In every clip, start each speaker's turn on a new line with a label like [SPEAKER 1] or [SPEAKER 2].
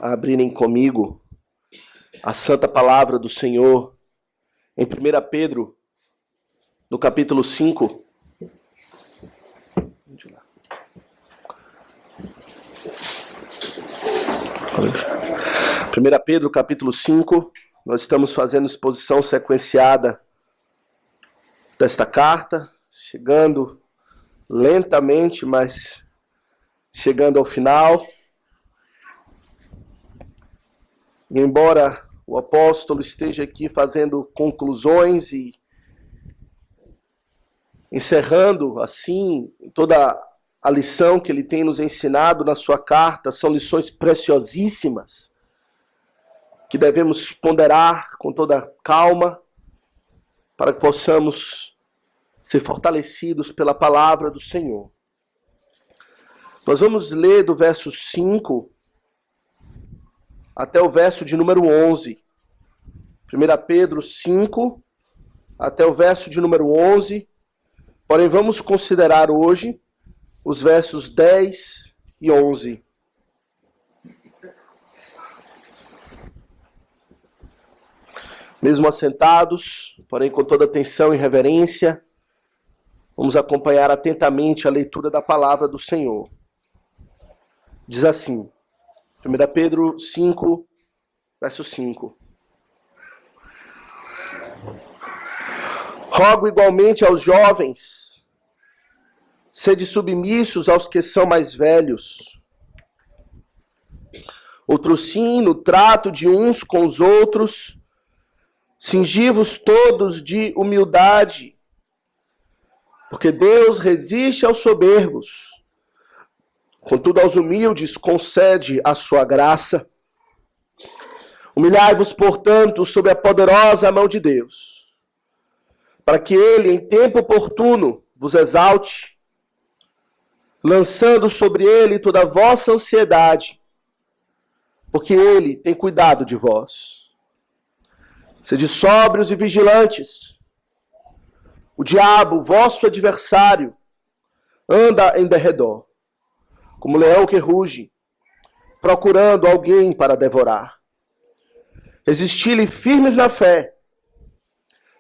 [SPEAKER 1] a abrirem comigo a santa palavra do Senhor em 1 Pedro, no capítulo 5. 1 Pedro, capítulo 5, nós estamos fazendo exposição sequenciada desta carta, chegando lentamente, mas chegando ao final. E embora o apóstolo esteja aqui fazendo conclusões e encerrando assim toda a lição que ele tem nos ensinado na sua carta, são lições preciosíssimas que devemos ponderar com toda calma para que possamos ser fortalecidos pela palavra do Senhor. Nós vamos ler do verso 5 até o verso de número 11. 1 Pedro 5 até o verso de número 11. Porém, vamos considerar hoje os versos 10 e 11. Mesmo assentados, porém com toda atenção e reverência, vamos acompanhar atentamente a leitura da palavra do Senhor. Diz assim, 1 Pedro 5, verso 5. Rogo igualmente aos jovens, sede submissos aos que são mais velhos. Outros sim, no trato de uns com os outros, cingi-vos todos de humildade, porque Deus resiste aos soberbos, contudo aos humildes concede a sua graça. Humilhai-vos, portanto, sob a poderosa mão de Deus, para que ele, em tempo oportuno, vos exalte, lançando sobre ele toda a vossa ansiedade, porque ele tem cuidado de vós. Sede sóbrios e vigilantes. O diabo, vosso adversário, anda em derredor, como leão que ruge, procurando alguém para devorar. Resisti-lhe firmes na fé,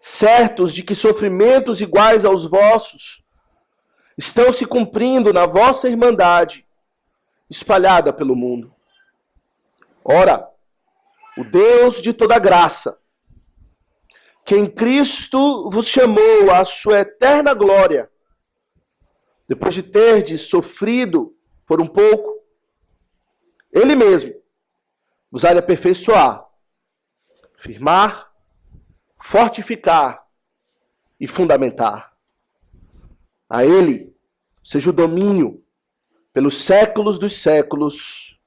[SPEAKER 1] certos de que sofrimentos iguais aos vossos estão se cumprindo na vossa irmandade, espalhada pelo mundo. Ora, o Deus de toda graça, que em Cristo vos chamou à sua eterna glória, depois de terdes sofrido por um pouco, ele mesmo vos há de aperfeiçoar, firmar, fortificar e fundamentar. A ele seja o domínio pelos séculos dos séculos.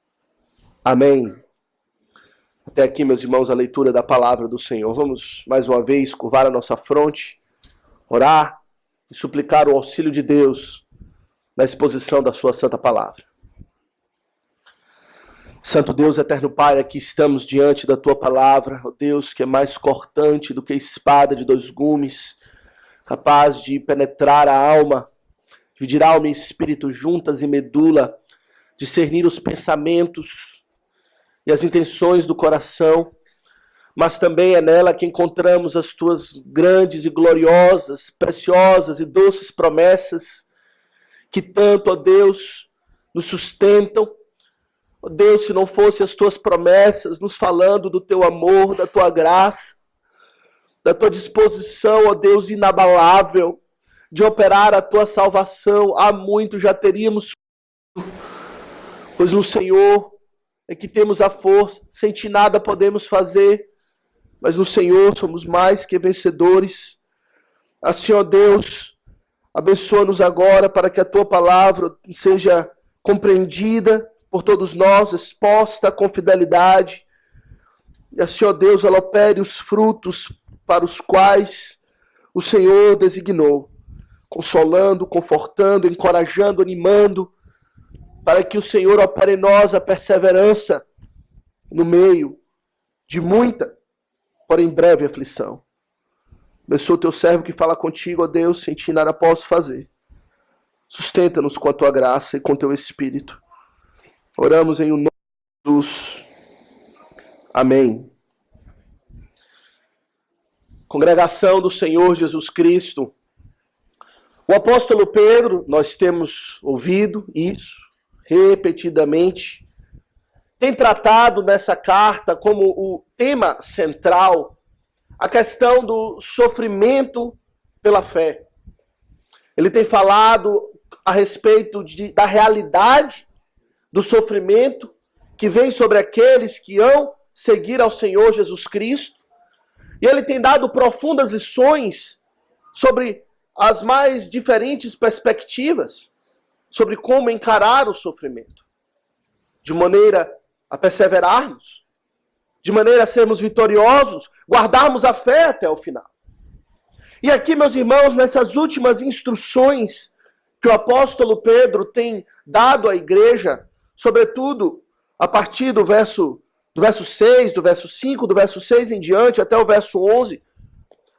[SPEAKER 1] Amém. Até aqui, meus irmãos, a leitura da palavra do Senhor. Vamos, mais uma vez, curvar a nossa fronte, orar e suplicar o auxílio de Deus na exposição da sua santa palavra. Santo Deus, eterno Pai, aqui estamos diante da tua palavra, ó Deus, que é mais cortante do que espada de dois gumes, capaz de penetrar a alma, dividir alma e espírito juntas e medula, discernir os pensamentos e as intenções do coração, mas também é nela que encontramos as tuas grandes e gloriosas, preciosas e doces promessas, que tanto, ó Deus, nos sustentam. Ó Deus, se não fossem as tuas promessas, nos falando do teu amor, da tua graça, da tua disposição, ó Deus, inabalável, de operar a tua salvação, há muito já teríamos, pois no Senhor é que temos a força, sem ti nada podemos fazer, mas no Senhor somos mais que vencedores. Assim, ó Deus, abençoa-nos agora para que a tua palavra seja compreendida por todos nós, exposta com fidelidade. E assim, ó Deus, ela opere os frutos para os quais o Senhor designou, consolando, confortando, encorajando, animando, para que o Senhor opere em nós a perseverança no meio de muita, porém breve aflição. Abençoa o teu servo que fala contigo, ó Deus, sem ti nada posso fazer. Sustenta-nos com a tua graça e com o teu Espírito. Oramos em o nome de Jesus. Amém. Congregação do Senhor Jesus Cristo, o apóstolo Pedro, nós temos ouvido isso repetidamente, tem tratado nessa carta como o tema central a questão do sofrimento pela fé. Ele tem falado a respeito da realidade do sofrimento que vem sobre aqueles que hão seguir ao Senhor Jesus Cristo. E ele tem dado profundas lições sobre as mais diferentes perspectivas, sobre como encarar o sofrimento, de maneira a perseverarmos, de maneira a sermos vitoriosos, guardarmos a fé até o final. E aqui, meus irmãos, nessas últimas instruções que o apóstolo Pedro tem dado à igreja, sobretudo a partir do verso 6, do verso 5, do verso 6 em diante, até o verso 11,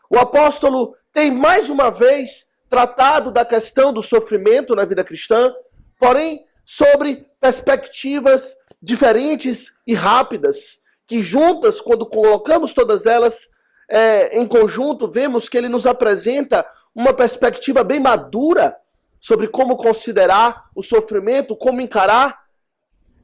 [SPEAKER 1] o apóstolo tem mais uma vez tratado da questão do sofrimento na vida cristã, porém sobre perspectivas diferentes e rápidas, que juntas, quando colocamos todas elas em conjunto, vemos que ele nos apresenta uma perspectiva bem madura sobre como considerar o sofrimento, como encarar.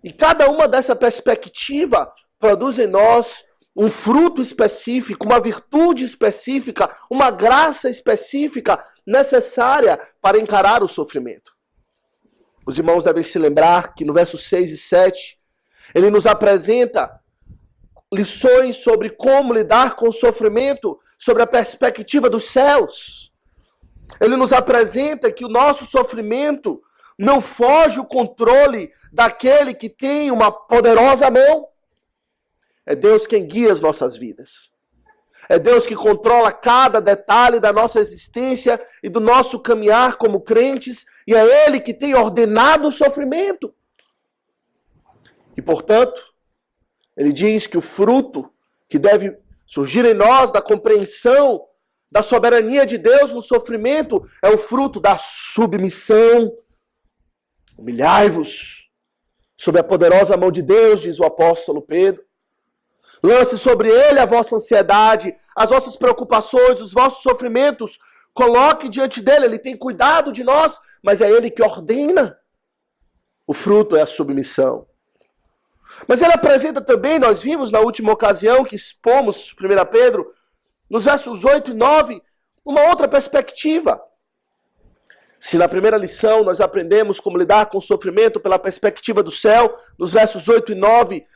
[SPEAKER 1] E cada uma dessa perspectiva produz em nós um fruto específico, uma virtude específica, uma graça específica necessária para encarar o sofrimento. Os irmãos devem se lembrar que no versos 6 e 7, ele nos apresenta lições sobre como lidar com o sofrimento, sobre a perspectiva dos céus. Ele nos apresenta que o nosso sofrimento não foge o controle daquele que tem uma poderosa mão. É Deus quem guia as nossas vidas. É Deus que controla cada detalhe da nossa existência e do nosso caminhar como crentes, e é Ele que tem ordenado o sofrimento. E, portanto, ele diz que o fruto que deve surgir em nós da compreensão da soberania de Deus no sofrimento é o fruto da submissão. Humilhai-vos sob a poderosa mão de Deus, diz o apóstolo Pedro. Lance sobre ele a vossa ansiedade, as vossas preocupações, os vossos sofrimentos. Coloque diante dele, ele tem cuidado de nós, mas é ele que ordena. O fruto é a submissão. Mas ele apresenta também, nós vimos na última ocasião que expomos 1 Pedro, nos versos 8 e 9, uma outra perspectiva. Se na primeira lição nós aprendemos como lidar com o sofrimento pela perspectiva do céu, nos versos 8 e 9,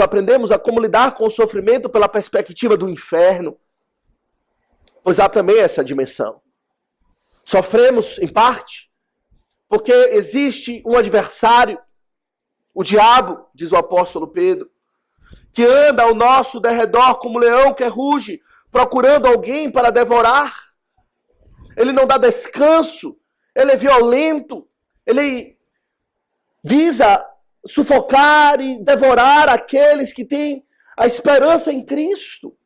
[SPEAKER 1] aprendemos a como lidar com o sofrimento pela perspectiva do inferno. Pois há também essa dimensão. Sofremos, em parte, porque existe um adversário, o diabo, diz o apóstolo Pedro, que anda ao nosso derredor como leão que ruge, procurando alguém para devorar. Ele não dá descanso, ele é violento, ele visa sufocar e devorar aqueles que têm a esperança em Cristo.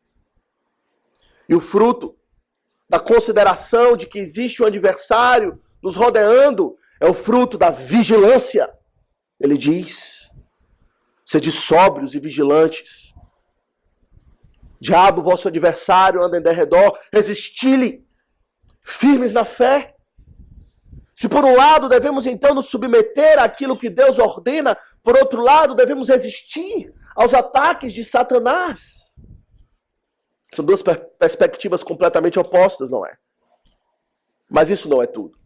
[SPEAKER 1] E o fruto da consideração de que existe um adversário nos rodeando é o fruto da vigilância. Ele diz: sede sóbrios e vigilantes. Diabo, vosso adversário, anda em derredor, resisti-lhe, firmes na fé. Se por um lado devemos então nos submeter àquilo que Deus ordena, por outro lado devemos resistir aos ataques de Satanás. São duas perspectivas completamente opostas, não é? Mas isso não é tudo.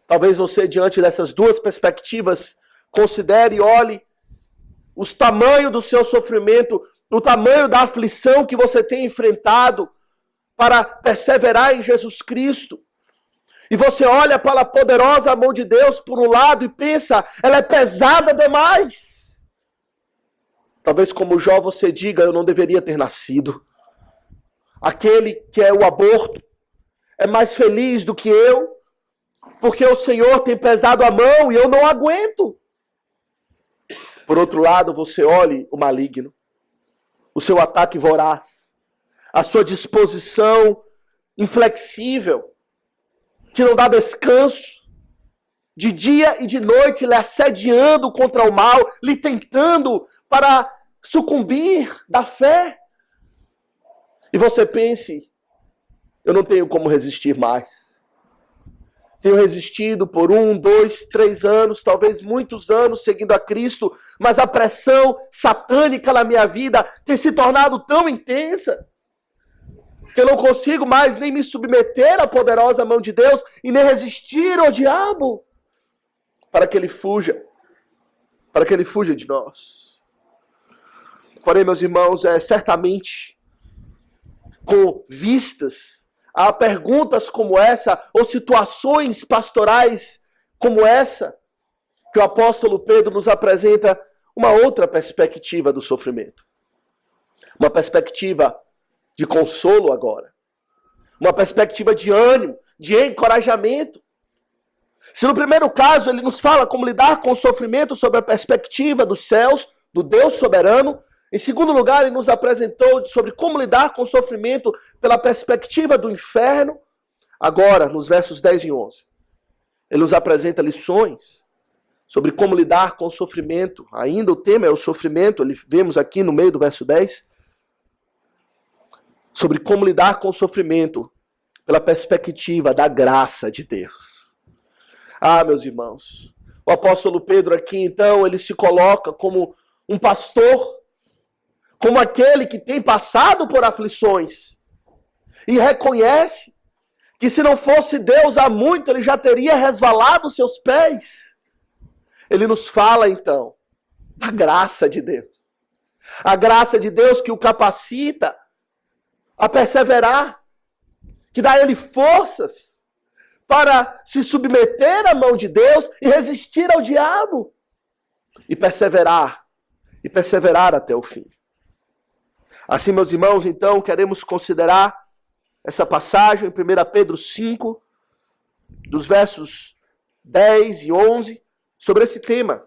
[SPEAKER 1] Talvez você, diante dessas duas perspectivas, considere e olhe o tamanho do seu sofrimento, o tamanho da aflição que você tem enfrentado para perseverar em Jesus Cristo. E você olha para a poderosa mão de Deus por um lado e pensa, ela é pesada demais. Talvez como Jó você diga, eu não deveria ter nascido. Aquele que é o aborto é mais feliz do que eu, porque o Senhor tem pesado a mão e eu não aguento. Por outro lado, você olhe o maligno, o seu ataque voraz, a sua disposição inflexível, que não dá descanso, de dia e de noite lhe assediando contra o mal, lhe tentando para sucumbir da fé. E você pense, eu não tenho como resistir mais. Tenho resistido por 1, 2, 3 anos, talvez muitos anos seguindo a Cristo, mas a pressão satânica na minha vida tem se tornado tão intensa que eu não consigo mais nem me submeter à poderosa mão de Deus e nem resistir ao diabo para que ele fuja de nós. Porém, meus irmãos, certamente com vistas a perguntas como essa, ou situações pastorais como essa, que o apóstolo Pedro nos apresenta uma outra perspectiva do sofrimento. Uma perspectiva de consolo agora. Uma perspectiva de ânimo, de encorajamento. Se no primeiro caso ele nos fala como lidar com o sofrimento sob a perspectiva dos céus, do Deus soberano, em segundo lugar ele nos apresentou sobre como lidar com o sofrimento pela perspectiva do inferno. Agora, nos versos 10 e 11, ele nos apresenta lições sobre como lidar com o sofrimento. Ainda o tema é o sofrimento, vemos aqui no meio do verso 10, sobre como lidar com o sofrimento pela perspectiva da graça de Deus. Ah, meus irmãos, o apóstolo Pedro aqui, então, ele se coloca como um pastor, como aquele que tem passado por aflições, e reconhece que se não fosse Deus há muito, ele já teria resvalado os seus pés. Ele nos fala, então, da graça de Deus. A graça de Deus que o capacita a perseverar, que dá a ele forças para se submeter à mão de Deus e resistir ao diabo e perseverar até o fim. Assim, meus irmãos, então, queremos considerar essa passagem em 1 Pedro 5, dos versos 10 e 11, sobre esse tema,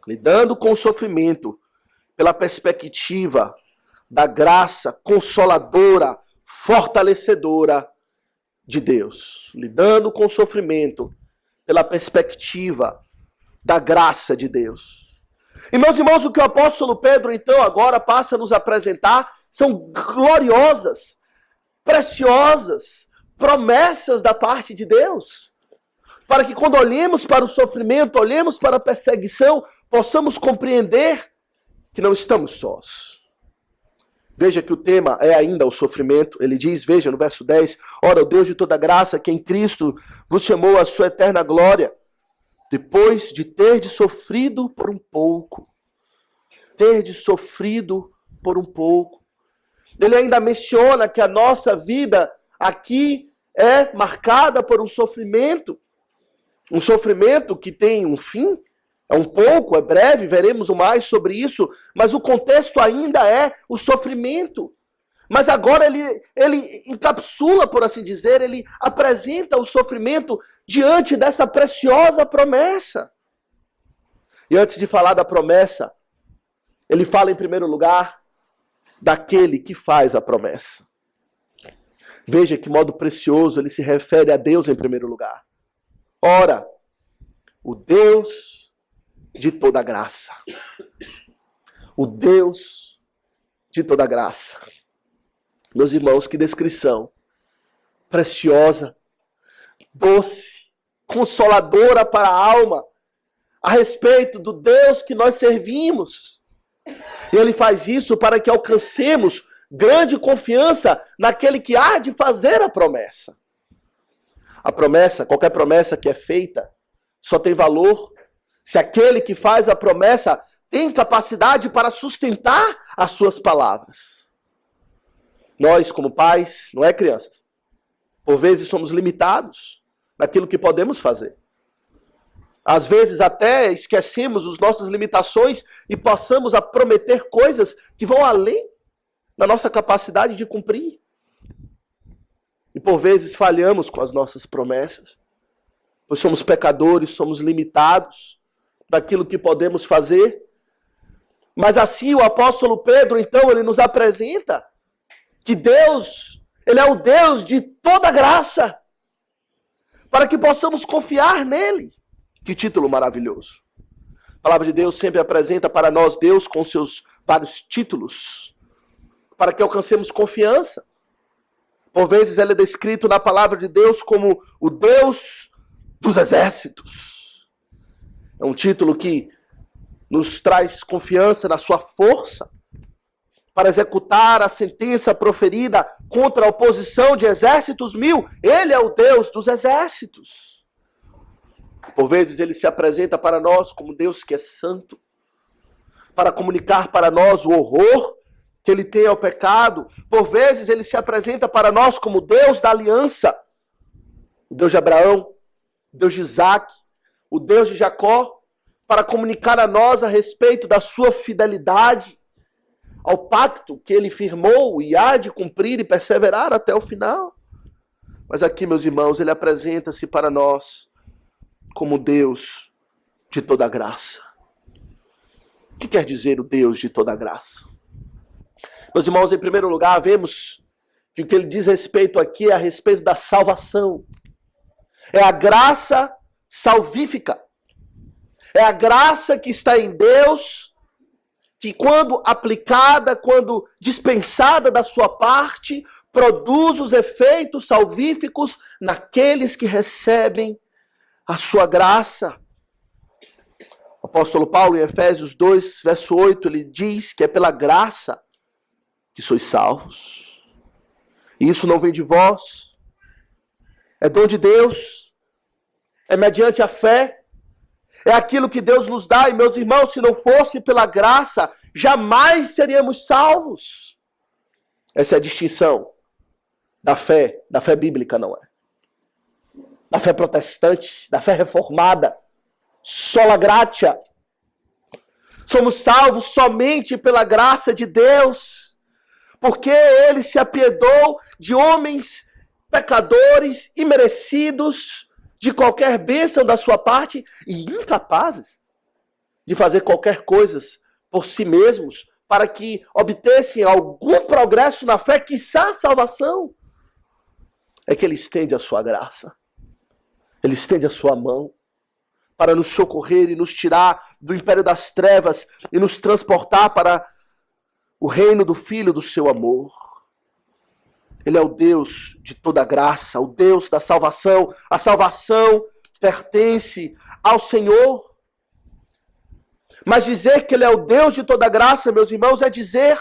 [SPEAKER 1] lidando com o sofrimento pela perspectiva da graça consoladora, fortalecedora de Deus. Lidando com o sofrimento pela perspectiva da graça de Deus. E, meus irmãos, o que o apóstolo Pedro, então, agora passa a nos apresentar são gloriosas, preciosas promessas da parte de Deus. Para que quando olhemos para o sofrimento, olhemos para a perseguição, possamos compreender que não estamos sós. Veja que o tema é ainda o sofrimento. Ele diz, veja no verso 10, ora, o Deus de toda graça, que em Cristo vos chamou à sua eterna glória, depois de terdes sofrido por um pouco. Terdes sofrido por um pouco. Ele ainda menciona que a nossa vida aqui é marcada por um sofrimento. Um sofrimento que tem um fim. É um pouco, é breve, veremos mais sobre isso, mas o contexto ainda é o sofrimento. Mas agora ele encapsula, por assim dizer, ele apresenta o sofrimento diante dessa preciosa promessa. E antes de falar da promessa, ele fala em primeiro lugar daquele que faz a promessa. Veja que modo precioso ele se refere a Deus em primeiro lugar. Ora, o Deus de toda graça. O Deus de toda graça. Meus irmãos, que descrição preciosa, doce, consoladora para a alma, a respeito do Deus que nós servimos. E ele faz isso para que alcancemos grande confiança naquele que há de fazer a promessa. A promessa, qualquer promessa que é feita, só tem valor se aquele que faz a promessa tem capacidade para sustentar as suas palavras. Nós, como pais, não é, crianças? Por vezes somos limitados naquilo que podemos fazer. Às vezes até esquecemos as nossas limitações e passamos a prometer coisas que vão além da nossa capacidade de cumprir. E por vezes falhamos com as nossas promessas, pois somos pecadores, somos limitados daquilo que podemos fazer. Mas assim o apóstolo Pedro, então, ele nos apresenta que Deus, ele é o Deus de toda graça, para que possamos confiar nele. Que título maravilhoso. A palavra de Deus sempre apresenta para nós Deus com seus vários títulos, para que alcancemos confiança. Por vezes ele é descrito na palavra de Deus como o Deus dos exércitos. É um título que nos traz confiança na sua força para executar a sentença proferida contra a oposição de exércitos mil. Ele é o Deus dos exércitos. Por vezes ele se apresenta para nós como Deus que é santo, para comunicar para nós o horror que ele tem ao pecado. Por vezes ele se apresenta para nós como Deus da aliança, o Deus de Abraão, o Deus de Isaac, o Deus de Jacó, para comunicar a nós a respeito da sua fidelidade ao pacto que ele firmou e há de cumprir e perseverar até o final. Mas aqui, meus irmãos, ele apresenta-se para nós como Deus de toda graça. O que quer dizer o Deus de toda graça? Meus irmãos, em primeiro lugar, vemos que o que ele diz respeito aqui é a respeito da salvação. É a graça salvífica. É a graça que está em Deus, que quando aplicada, quando dispensada da sua parte, produz os efeitos salvíficos naqueles que recebem a sua graça. O apóstolo Paulo, em Efésios 2, verso 8, ele diz que é pela graça que sois salvos. E isso não vem de vós, é dom de Deus, é mediante a fé, é aquilo que Deus nos dá. E, meus irmãos, se não fosse pela graça, jamais seríamos salvos. Essa é a distinção da fé bíblica, não é? Da fé protestante, da fé reformada, sola gratia. Somos salvos somente pela graça de Deus, porque ele se apiedou de homens pecadores, imerecidos de qualquer bênção da sua parte e incapazes de fazer qualquer coisa por si mesmos para que obtessem algum progresso na fé, quiçá a salvação. É que ele estende a sua graça, ele estende a sua mão para nos socorrer e nos tirar do império das trevas e nos transportar para o reino do Filho do seu amor. Ele é o Deus de toda graça, o Deus da salvação. A salvação pertence ao Senhor. Mas dizer que ele é o Deus de toda graça, meus irmãos, é dizer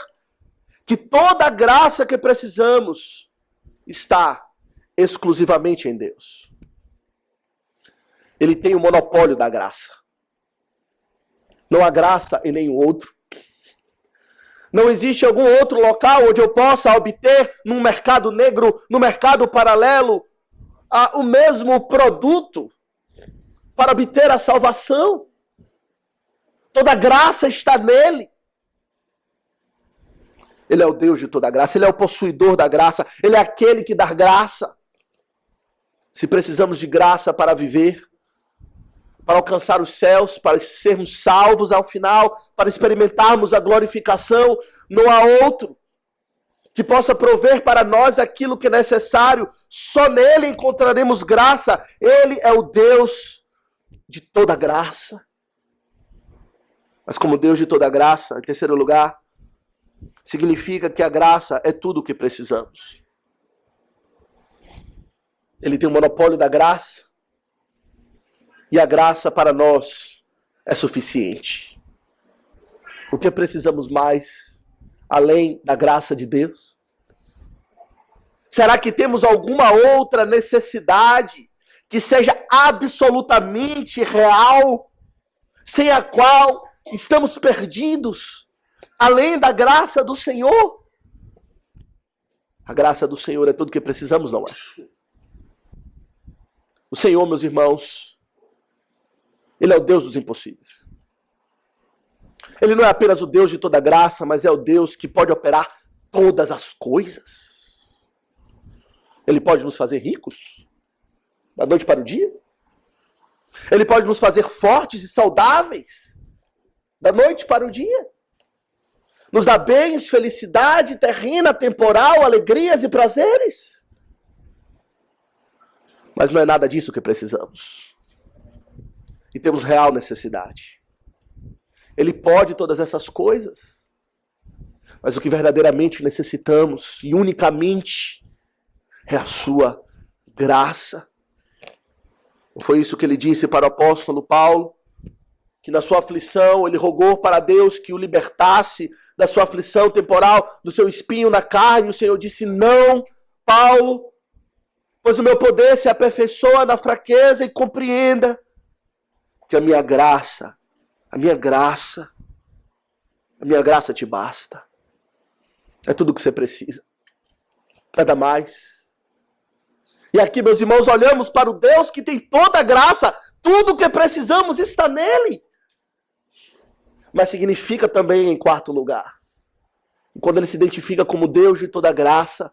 [SPEAKER 1] que toda a graça que precisamos está exclusivamente em Deus. Ele tem o monopólio da graça. Não há graça em nenhum outro. Não existe algum outro local onde eu possa obter, num mercado negro, no mercado paralelo, o mesmo produto para obter a salvação. Toda graça está nele. Ele é o Deus de toda graça, ele é o possuidor da graça, ele é aquele que dá graça. Se precisamos de graça para viver, para alcançar os céus, para sermos salvos ao final, para experimentarmos a glorificação, não há outro que possa prover para nós aquilo que é necessário. Só nele encontraremos graça. Ele é o Deus de toda graça. Mas como Deus de toda graça, em terceiro lugar, significa que a graça é tudo o que precisamos. Ele tem o monopólio da graça. E a graça para nós é suficiente. O que precisamos mais, além da graça de Deus? Será que temos alguma outra necessidade que seja absolutamente real, sem a qual estamos perdidos, além da graça do Senhor? A graça do Senhor é tudo que precisamos, não é? O Senhor, meus irmãos, ele é o Deus dos impossíveis. Ele não é apenas o Deus de toda graça, mas é o Deus que pode operar todas as coisas. Ele pode nos fazer ricos, da noite para o dia. Ele pode nos fazer fortes e saudáveis, da noite para o dia. Nos dá bens, felicidade terrena, temporal, alegrias e prazeres. Mas não é nada disso que precisamos. E temos real necessidade. Ele pode todas essas coisas. Mas o que verdadeiramente necessitamos, e unicamente, é a sua graça. Foi isso que ele disse para o apóstolo Paulo, que na sua aflição ele rogou para Deus que o libertasse da sua aflição temporal, do seu espinho na carne. O Senhor disse: não, Paulo, pois o meu poder se aperfeiçoa na fraqueza, e compreenda que a minha graça te basta. É tudo o que você precisa. Nada mais. E aqui, meus irmãos, olhamos para o Deus que tem toda a graça. Tudo o que precisamos está nele. Mas significa também, em quarto lugar, quando ele se identifica como Deus de toda graça,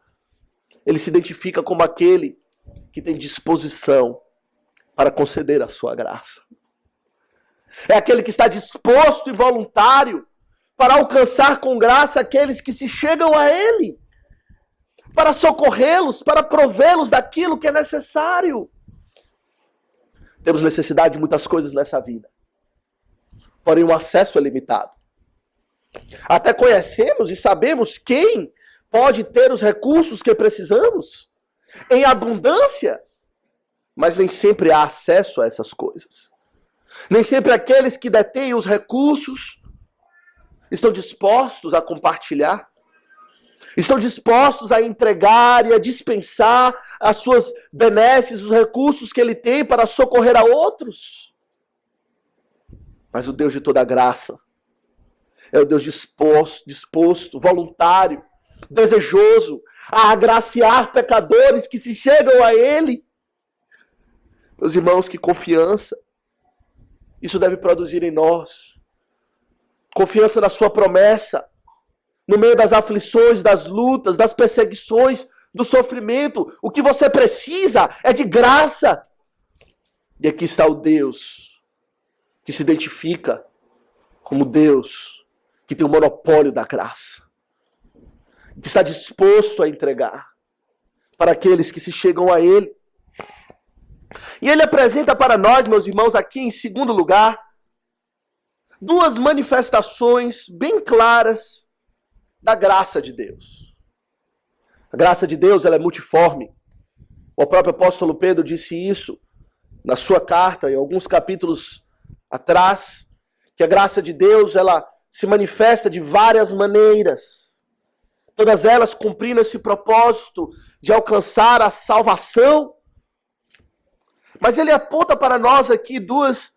[SPEAKER 1] ele se identifica como aquele que tem disposição para conceder a sua graça. É aquele que está disposto e voluntário para alcançar com graça aqueles que se chegam a ele, para socorrê-los, para provê-los daquilo que é necessário. Temos necessidade de muitas coisas nessa vida, porém o acesso é limitado. Até conhecemos e sabemos quem pode ter os recursos que precisamos em abundância, mas nem sempre há acesso a essas coisas. Nem sempre aqueles que detêm os recursos estão dispostos a compartilhar, estão dispostos a entregar e a dispensar as suas benesses, os recursos que ele tem para socorrer a outros. Mas o Deus de toda graça é o Deus disposto, voluntário, desejoso a agraciar pecadores que se chegam a ele. Meus irmãos, que confiança isso deve produzir em nós. Confiança na sua promessa, no meio das aflições, das lutas, das perseguições, do sofrimento. O que você precisa é de graça. E aqui está o Deus que se identifica como Deus que tem o monopólio da graça, que está disposto a entregar para aqueles que se chegam a ele. E ele apresenta para nós, meus irmãos, aqui em segundo lugar, duas manifestações bem claras da graça de Deus. A graça de Deus, ela é multiforme. O próprio apóstolo Pedro disse isso na sua carta, em alguns capítulos atrás, que a graça de Deus, ela se manifesta de várias maneiras. Todas elas cumprindo esse propósito de alcançar a salvação. Mas ele aponta para nós aqui duas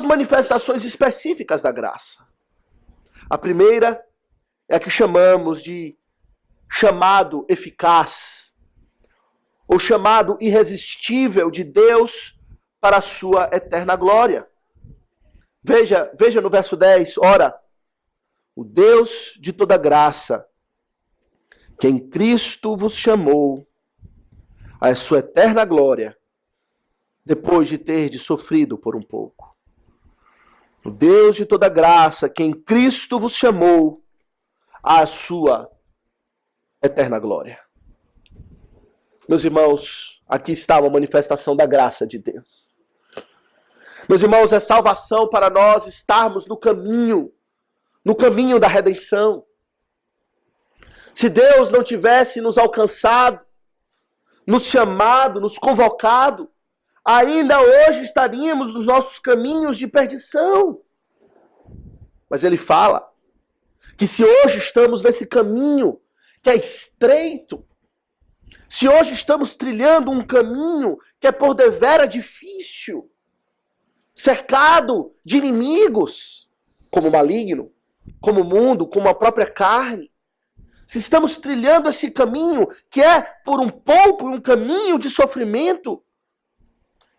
[SPEAKER 1] manifestações específicas da graça. A primeira é a que chamamos de chamado eficaz, ou chamado irresistível de Deus para a sua eterna glória. Veja no verso 10, ora, o Deus de toda graça, que em Cristo vos chamou à sua eterna glória, depois de ter sofrido por um pouco. O Deus de toda graça, que em Cristo vos chamou à sua eterna glória. Meus irmãos, aqui está uma manifestação da graça de Deus. Meus irmãos, é salvação para nós estarmos no caminho da redenção. Se Deus não tivesse nos alcançado, nos chamado, nos convocado, ainda hoje estaríamos nos nossos caminhos de perdição. Mas ele fala que se hoje estamos nesse caminho que é estreito, se hoje estamos trilhando um caminho que é por devera difícil, cercado de inimigos, como o maligno, como o mundo, como a própria carne, se estamos trilhando esse caminho que é por um pouco um caminho de sofrimento,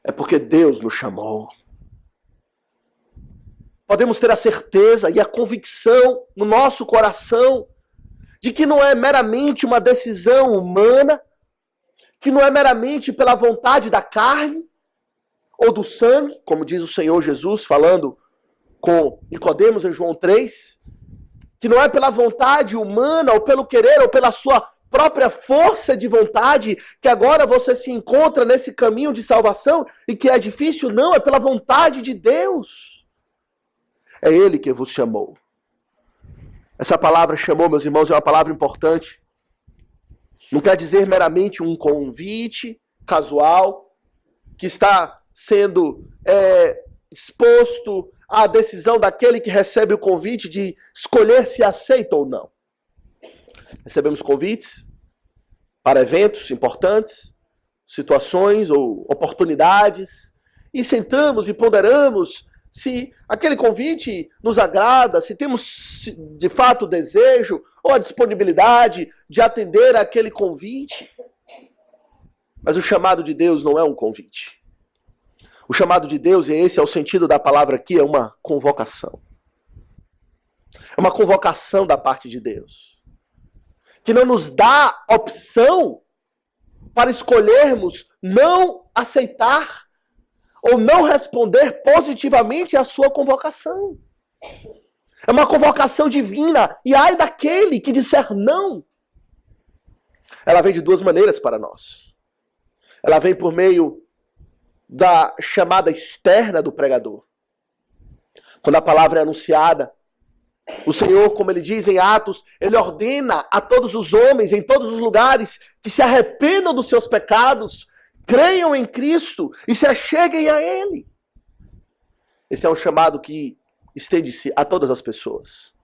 [SPEAKER 1] é porque Deus nos chamou. Podemos ter a certeza e a convicção no nosso coração de que não é meramente uma decisão humana, que não é meramente pela vontade da carne ou do sangue, como diz o Senhor Jesus falando com Nicodemos em João 3, que não é pela vontade humana ou pelo querer ou pela sua própria força de vontade que agora você se encontra nesse caminho de salvação e que é difícil, não, é pela vontade de Deus. É Ele que vos chamou. Essa palavra chamou, meus irmãos, é uma palavra importante. Não quer dizer meramente um convite casual que está sendo exposto à decisão daquele que recebe o convite de escolher se aceita ou não. Recebemos convites para eventos importantes, situações ou oportunidades, e sentamos e ponderamos se aquele convite nos agrada, se temos de fato o desejo ou a disponibilidade de atender aquele convite. Mas o chamado de Deus não é um convite. O chamado de Deus, e esse é o sentido da palavra aqui, é uma convocação. É uma convocação da parte de Deus, que não nos dá opção para escolhermos não aceitar ou não responder positivamente à sua convocação. É uma convocação divina, e ai daquele que disser não. Ela vem de duas maneiras para nós. Ela vem por meio da chamada externa do pregador. Quando a palavra é anunciada, o Senhor, como ele diz em Atos, ele ordena a todos os homens, em todos os lugares, que se arrependam dos seus pecados, creiam em Cristo e se acheguem a Ele. Esse é um chamado que estende-se a todas as pessoas.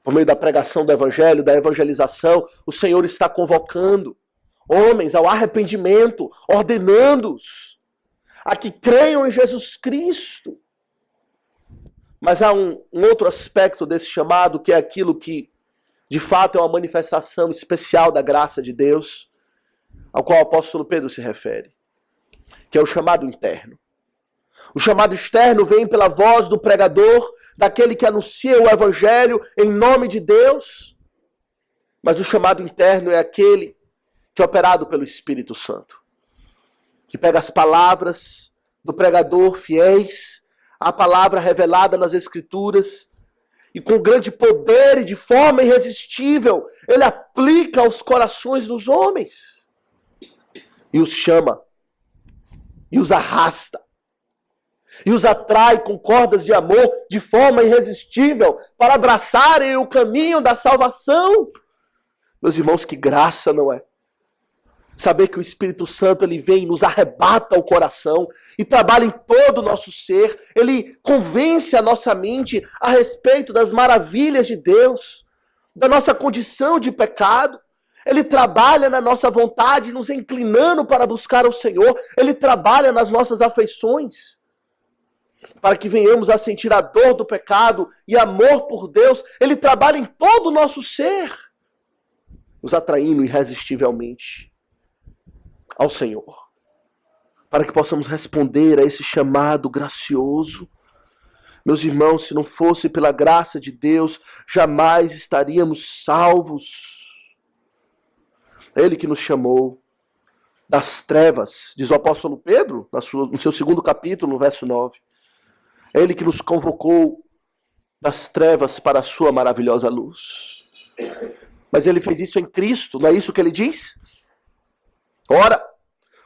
[SPEAKER 1] Por meio da pregação do Evangelho, da evangelização, o Senhor está convocando homens ao arrependimento, ordenando-os a que creiam em Jesus Cristo. Mas há um outro aspecto desse chamado, que é aquilo que, de fato, é uma manifestação especial da graça de Deus, ao qual o apóstolo Pedro se refere, que é o chamado interno. O chamado externo vem pela voz do pregador, daquele que anuncia o Evangelho em nome de Deus, mas o chamado interno é aquele que é operado pelo Espírito Santo, que pega as palavras do pregador fiéis, a palavra revelada nas Escrituras, e com grande poder e de forma irresistível, ele aplica aos corações dos homens, e os chama, e os arrasta, e os atrai com cordas de amor de forma irresistível para abraçarem o caminho da salvação. Meus irmãos, que graça, não é? Saber que o Espírito Santo ele vem e nos arrebata o coração e trabalha em todo o nosso ser. Ele convence a nossa mente a respeito das maravilhas de Deus, da nossa condição de pecado. Ele trabalha na nossa vontade, nos inclinando para buscar o Senhor. Ele trabalha nas nossas afeições, para que venhamos a sentir a dor do pecado e amor por Deus. Ele trabalha em todo o nosso ser, nos atraindo irresistivelmente ao Senhor, para que possamos responder a esse chamado gracioso. Meus irmãos, se não fosse pela graça de Deus, jamais estaríamos salvos. É Ele que nos chamou das trevas, diz o apóstolo Pedro, no seu 2º capítulo, no verso 9. É Ele que nos convocou das trevas para a sua maravilhosa luz. Mas Ele fez isso em Cristo, não é isso que Ele diz? Ora,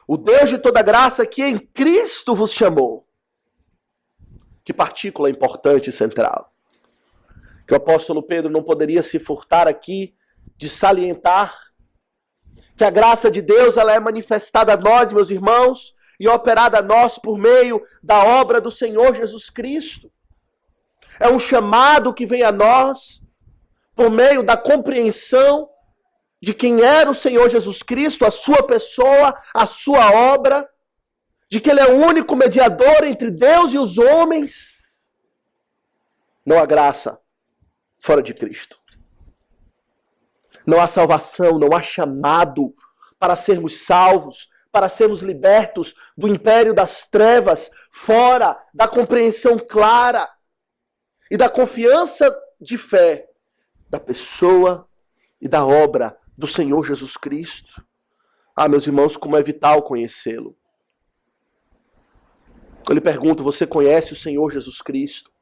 [SPEAKER 1] o Deus de toda graça que em Cristo vos chamou. Que partícula importante e central, que o apóstolo Pedro não poderia se furtar aqui de salientar, que a graça de Deus ela é manifestada a nós, meus irmãos, e operada a nós por meio da obra do Senhor Jesus Cristo. É um chamado que vem a nós por meio da compreensão de quem era o Senhor Jesus Cristo, a sua pessoa, a sua obra, de que Ele é o único mediador entre Deus e os homens. Não há graça fora de Cristo. Não há salvação, não há chamado para sermos salvos, para sermos libertos do império das trevas, fora da compreensão clara e da confiança de fé da pessoa e da obra do Senhor Jesus Cristo. Ah, meus irmãos, como é vital conhecê-lo. Eu lhe pergunto, você conhece o Senhor Jesus Cristo?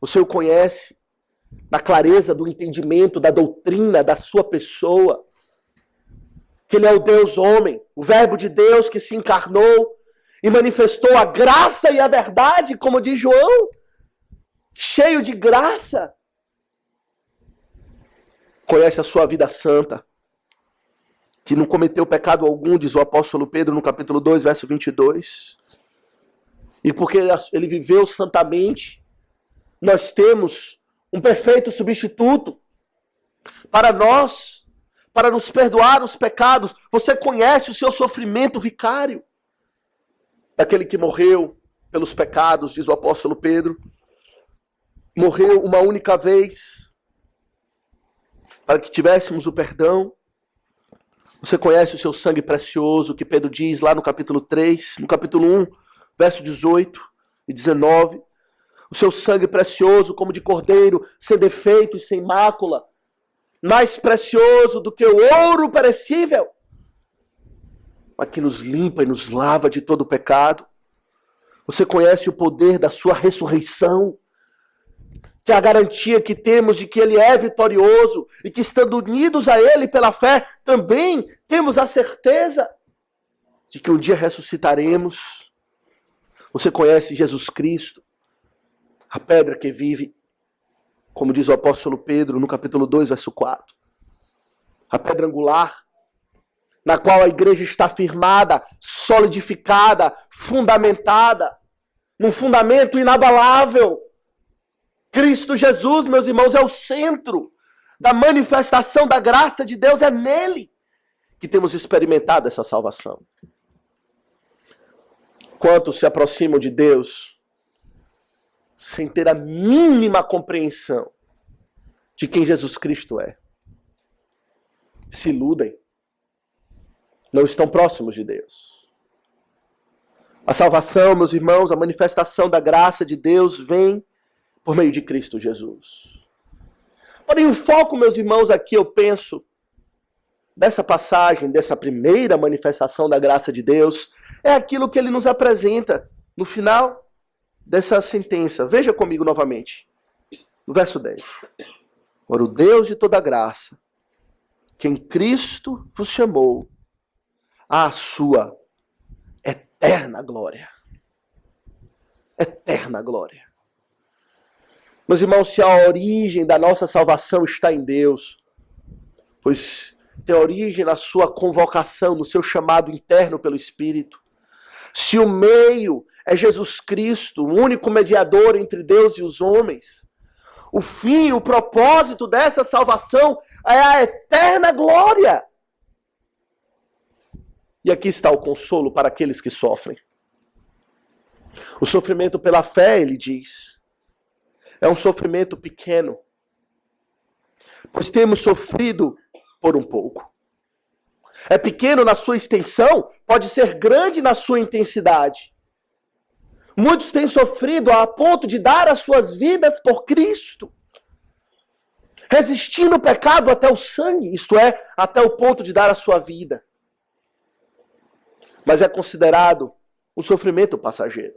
[SPEAKER 1] Você o conhece na clareza do entendimento, da doutrina, da sua pessoa? Que Ele é o Deus homem, o Verbo de Deus que se encarnou e manifestou a graça e a verdade, como diz João, cheio de graça conhece a sua vida santa, que não cometeu pecado algum, diz o apóstolo Pedro no capítulo 2, verso 22. E porque ele viveu santamente, nós temos um perfeito substituto para nós, para nos perdoar os pecados. Você conhece o seu sofrimento vicário, daquele que morreu pelos pecados, diz o apóstolo Pedro. Morreu uma única vez, para que tivéssemos o perdão. Você conhece o seu sangue precioso, que Pedro diz lá no capítulo 3, no capítulo 1, verso 18 e 19. O seu sangue precioso, como de cordeiro, sem defeito e sem mácula, mais precioso do que o ouro perecível, mas que nos limpa e nos lava de todo pecado. Você conhece o poder da sua ressurreição, que é a garantia que temos de que Ele é vitorioso e que, estando unidos a Ele pela fé, também temos a certeza de que um dia ressuscitaremos. Você conhece Jesus Cristo, a pedra que vive, como diz o apóstolo Pedro no capítulo 2, verso 4. A pedra angular, na qual a igreja está firmada, solidificada, fundamentada, num fundamento inabalável. Cristo Jesus, meus irmãos, é o centro da manifestação da graça de Deus. É nele que temos experimentado essa salvação. Quantos se aproximam de Deus sem ter a mínima compreensão de quem Jesus Cristo é? Se iludem. Não estão próximos de Deus. A salvação, meus irmãos, a manifestação da graça de Deus vem por meio de Cristo Jesus. Porém, o foco, meus irmãos, aqui eu penso, dessa passagem, dessa primeira manifestação da graça de Deus, é aquilo que ele nos apresenta no final dessa sentença. Veja comigo novamente, no verso 10. Ora, o Deus de toda graça, que em Cristo vos chamou à sua eterna glória. Eterna glória. Meus irmãos, se a origem da nossa salvação está em Deus, pois tem origem na sua convocação, no seu chamado interno pelo Espírito. Se o meio é Jesus Cristo, o único mediador entre Deus e os homens, o fim, o propósito dessa salvação é a eterna glória. E aqui está o consolo para aqueles que sofrem. O sofrimento pela fé, ele diz, é um sofrimento pequeno, pois temos sofrido por um pouco. É pequeno na sua extensão, pode ser grande na sua intensidade. Muitos têm sofrido a ponto de dar as suas vidas por Cristo, resistindo o pecado até o sangue, isto é, até o ponto de dar a sua vida. Mas é considerado um sofrimento passageiro.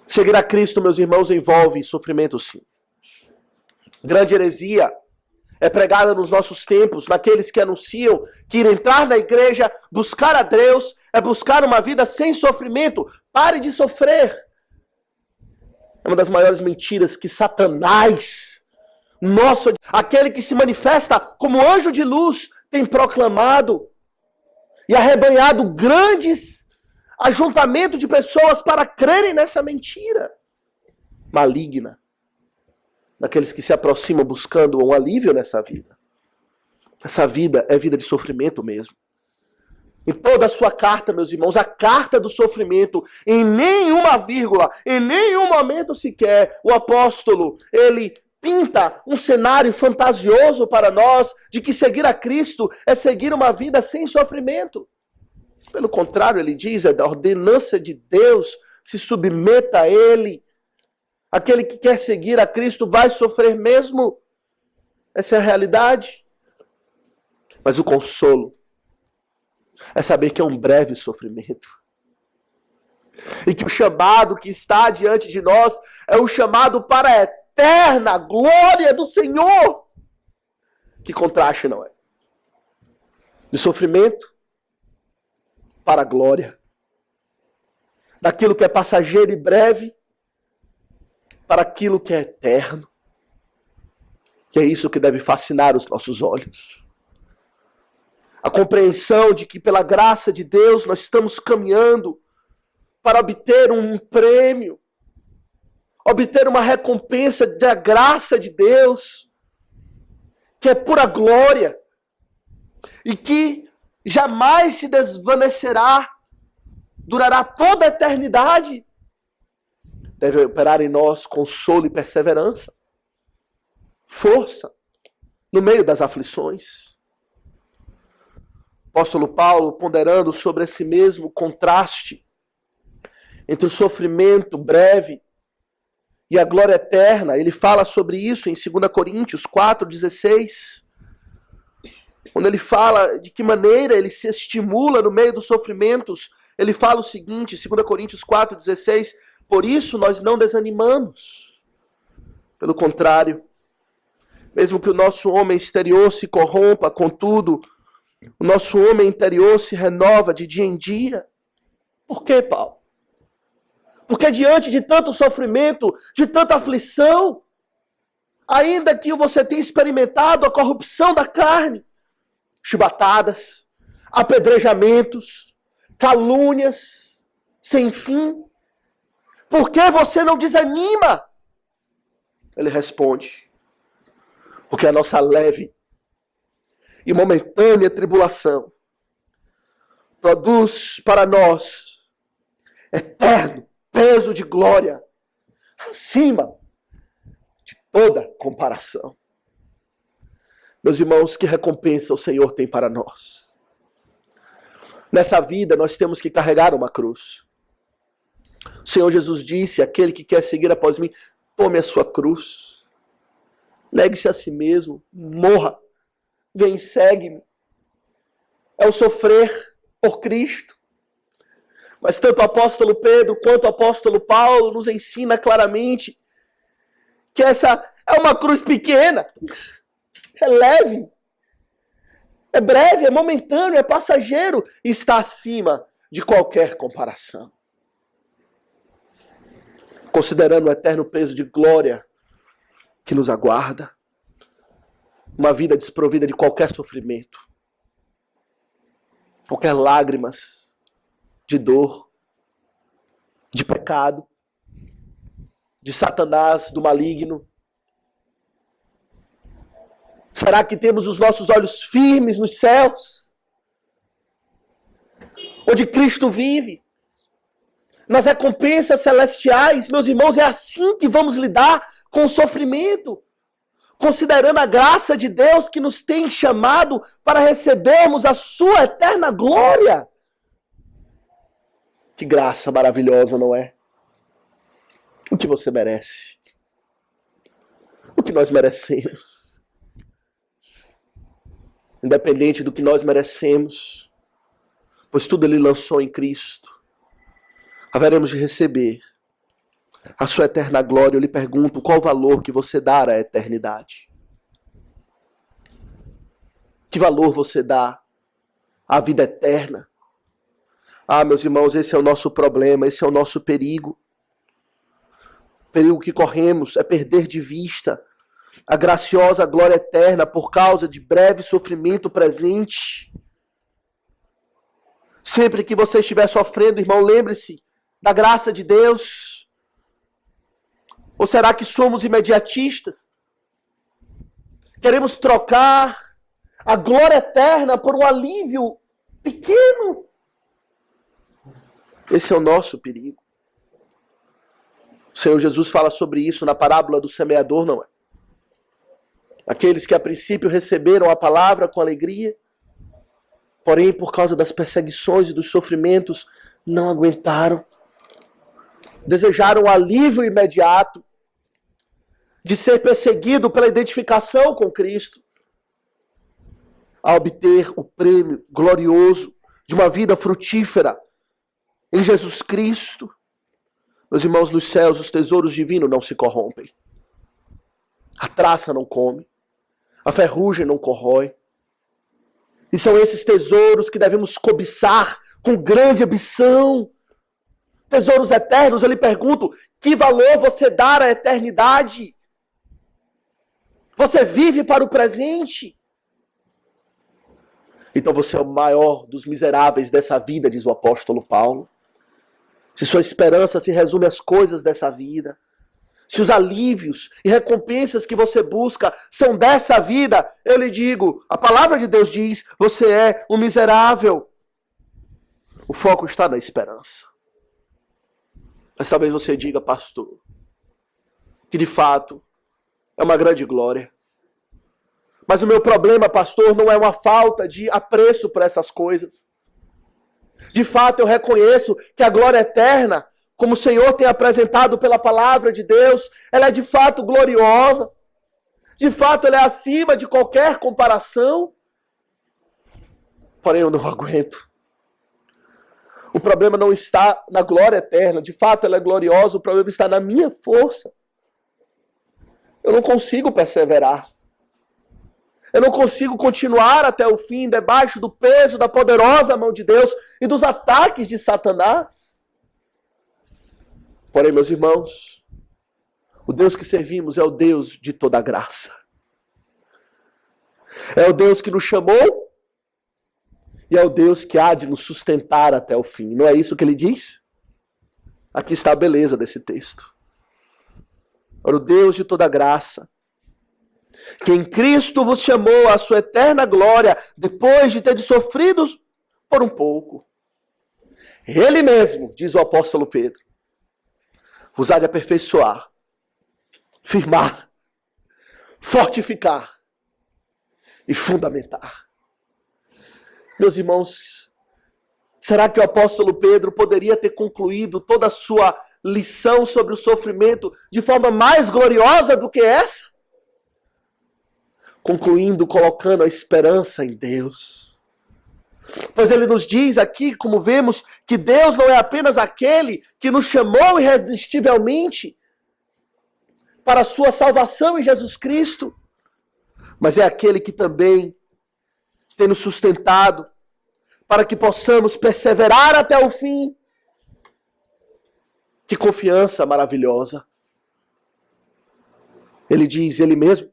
[SPEAKER 1] Seguir a Cristo, meus irmãos, envolve sofrimento, sim. Grande heresia é pregada nos nossos tempos, naqueles que anunciam que ir entrar na igreja, buscar a Deus, é buscar uma vida sem sofrimento. Pare de sofrer. É uma das maiores mentiras que Satanás, aquele que se manifesta como anjo de luz, tem proclamado e arrebanhado grandes ajuntamento de pessoas para crerem nessa mentira maligna, daqueles que se aproximam buscando um alívio nessa vida. Essa vida é vida de sofrimento mesmo. Em toda a sua carta, meus irmãos, a carta do sofrimento, em nenhuma vírgula, em nenhum momento sequer, o apóstolo, ele pinta um cenário fantasioso para nós de que seguir a Cristo é seguir uma vida sem sofrimento. Pelo contrário, ele diz, é da ordenança de Deus, se submeta a Ele. Aquele que quer seguir a Cristo vai sofrer mesmo. Essa é a realidade. Mas o consolo é saber que é um breve sofrimento. E que o chamado que está diante de nós é um chamado para a eterna glória do Senhor. Que contraste, não é? De sofrimento para a glória. Daquilo que é passageiro e breve para aquilo que é eterno. Que é isso que deve fascinar os nossos olhos. A compreensão de que pela graça de Deus nós estamos caminhando para obter um prêmio, obter uma recompensa da graça de Deus, que é pura glória, e que jamais se desvanecerá, durará toda a eternidade, deve operar em nós consolo e perseverança, força, no meio das aflições. O apóstolo Paulo, ponderando sobre esse mesmo contraste entre o sofrimento breve e a glória eterna, ele fala sobre isso em 2 Coríntios 4,16, quando ele fala de que maneira ele se estimula no meio dos sofrimentos. Ele fala o seguinte, 2 Coríntios 4,16, por isso nós não desanimamos. Pelo contrário, mesmo que o nosso homem exterior se corrompa, contudo, o nosso homem interior se renova de dia em dia. Por quê, Paulo? Porque diante de tanto sofrimento, de tanta aflição, ainda que você tenha experimentado a corrupção da carne, chibatadas, apedrejamentos, calúnias, sem fim, por que você não desanima? Ele responde, porque a nossa leve e momentânea tribulação produz para nós eterno peso de glória acima de toda comparação. Meus irmãos, que recompensa o Senhor tem para nós? Nessa vida nós temos que carregar uma cruz. O Senhor Jesus disse, aquele que quer seguir após mim, tome a sua cruz. Negue-se a si mesmo, morra. Vem, segue-me. É o sofrer por Cristo. Mas tanto o apóstolo Pedro quanto o apóstolo Paulo nos ensina claramente que essa é uma cruz pequena, é leve, é breve, é momentâneo, é passageiro e está acima de qualquer comparação. Considerando o eterno peso de glória que nos aguarda, uma vida desprovida de qualquer sofrimento, qualquer lágrimas de dor, de pecado, de Satanás, do maligno. Será que temos os nossos olhos firmes nos céus? Onde Cristo vive? Nas recompensas celestiais, meus irmãos, é assim que vamos lidar com o sofrimento, considerando a graça de Deus que nos tem chamado para recebermos a sua eterna glória. Que graça maravilhosa, não é? O que você merece? O que nós merecemos? Independente do que nós merecemos, pois tudo Ele lançou em Cristo, haveremos de receber a sua eterna glória. Eu lhe pergunto, qual o valor que você dá à eternidade? Que valor você dá à vida eterna? Ah, meus irmãos, esse é o nosso problema, esse é o nosso perigo. O perigo que corremos é perder de vista a graciosa glória eterna por causa de breve sofrimento presente. Sempre que você estiver sofrendo, irmão, lembre-se da graça de Deus. Ou será que somos imediatistas? Queremos trocar a glória eterna por um alívio pequeno? Esse é o nosso perigo. O Senhor Jesus fala sobre isso na parábola do semeador, não é? Aqueles que a princípio receberam a palavra com alegria, porém por causa das perseguições e dos sofrimentos, não aguentaram. Desejaram o alívio imediato de ser perseguido pela identificação com Cristo, a obter o prêmio glorioso de uma vida frutífera em Jesus Cristo. Meus irmãos, nos céus os tesouros divinos não se corrompem. A traça não come, a ferrugem não corrói. E são esses tesouros que devemos cobiçar com grande ambição. Tesouros eternos. Eu lhe pergunto, que valor você dá à eternidade? Você vive para o presente. Então você é o maior dos miseráveis dessa vida, diz o apóstolo Paulo. Se sua esperança se resume às coisas dessa vida, se os alívios e recompensas que você busca são dessa vida, eu lhe digo, a palavra de Deus diz, você é um miserável. O foco está na esperança. Mas talvez você diga, pastor, que de fato é uma grande glória. Mas o meu problema, pastor, não é uma falta de apreço por essas coisas. De fato, eu reconheço que a glória eterna, como o Senhor tem apresentado pela palavra de Deus, ela é de fato gloriosa. De fato, ela é acima de qualquer comparação. Porém, eu não aguento. O problema não está na glória eterna. De fato, ela é gloriosa. O problema está na minha força. Eu não consigo perseverar. Eu não consigo continuar até o fim, debaixo do peso da poderosa mão de Deus e dos ataques de Satanás. Porém, meus irmãos, o Deus que servimos é o Deus de toda graça. É o Deus que nos chamou e é o Deus que há de nos sustentar até o fim. Não é isso que ele diz? Aqui está a beleza desse texto. Ora, o Deus de toda graça, que em Cristo vos chamou à sua eterna glória, depois de ter sofrido por um pouco. Ele mesmo, diz o apóstolo Pedro, vos há de aperfeiçoar, firmar, fortificar e fundamentar. Meus irmãos, será que o apóstolo Pedro poderia ter concluído toda a sua lição sobre o sofrimento de forma mais gloriosa do que essa? Concluindo, colocando a esperança em Deus. Pois ele nos diz aqui, como vemos, que Deus não é apenas aquele que nos chamou irresistivelmente para a sua salvação em Jesus Cristo, mas é aquele que também tem nos sustentado para que possamos perseverar até o fim. Que confiança maravilhosa. Ele diz, ele mesmo,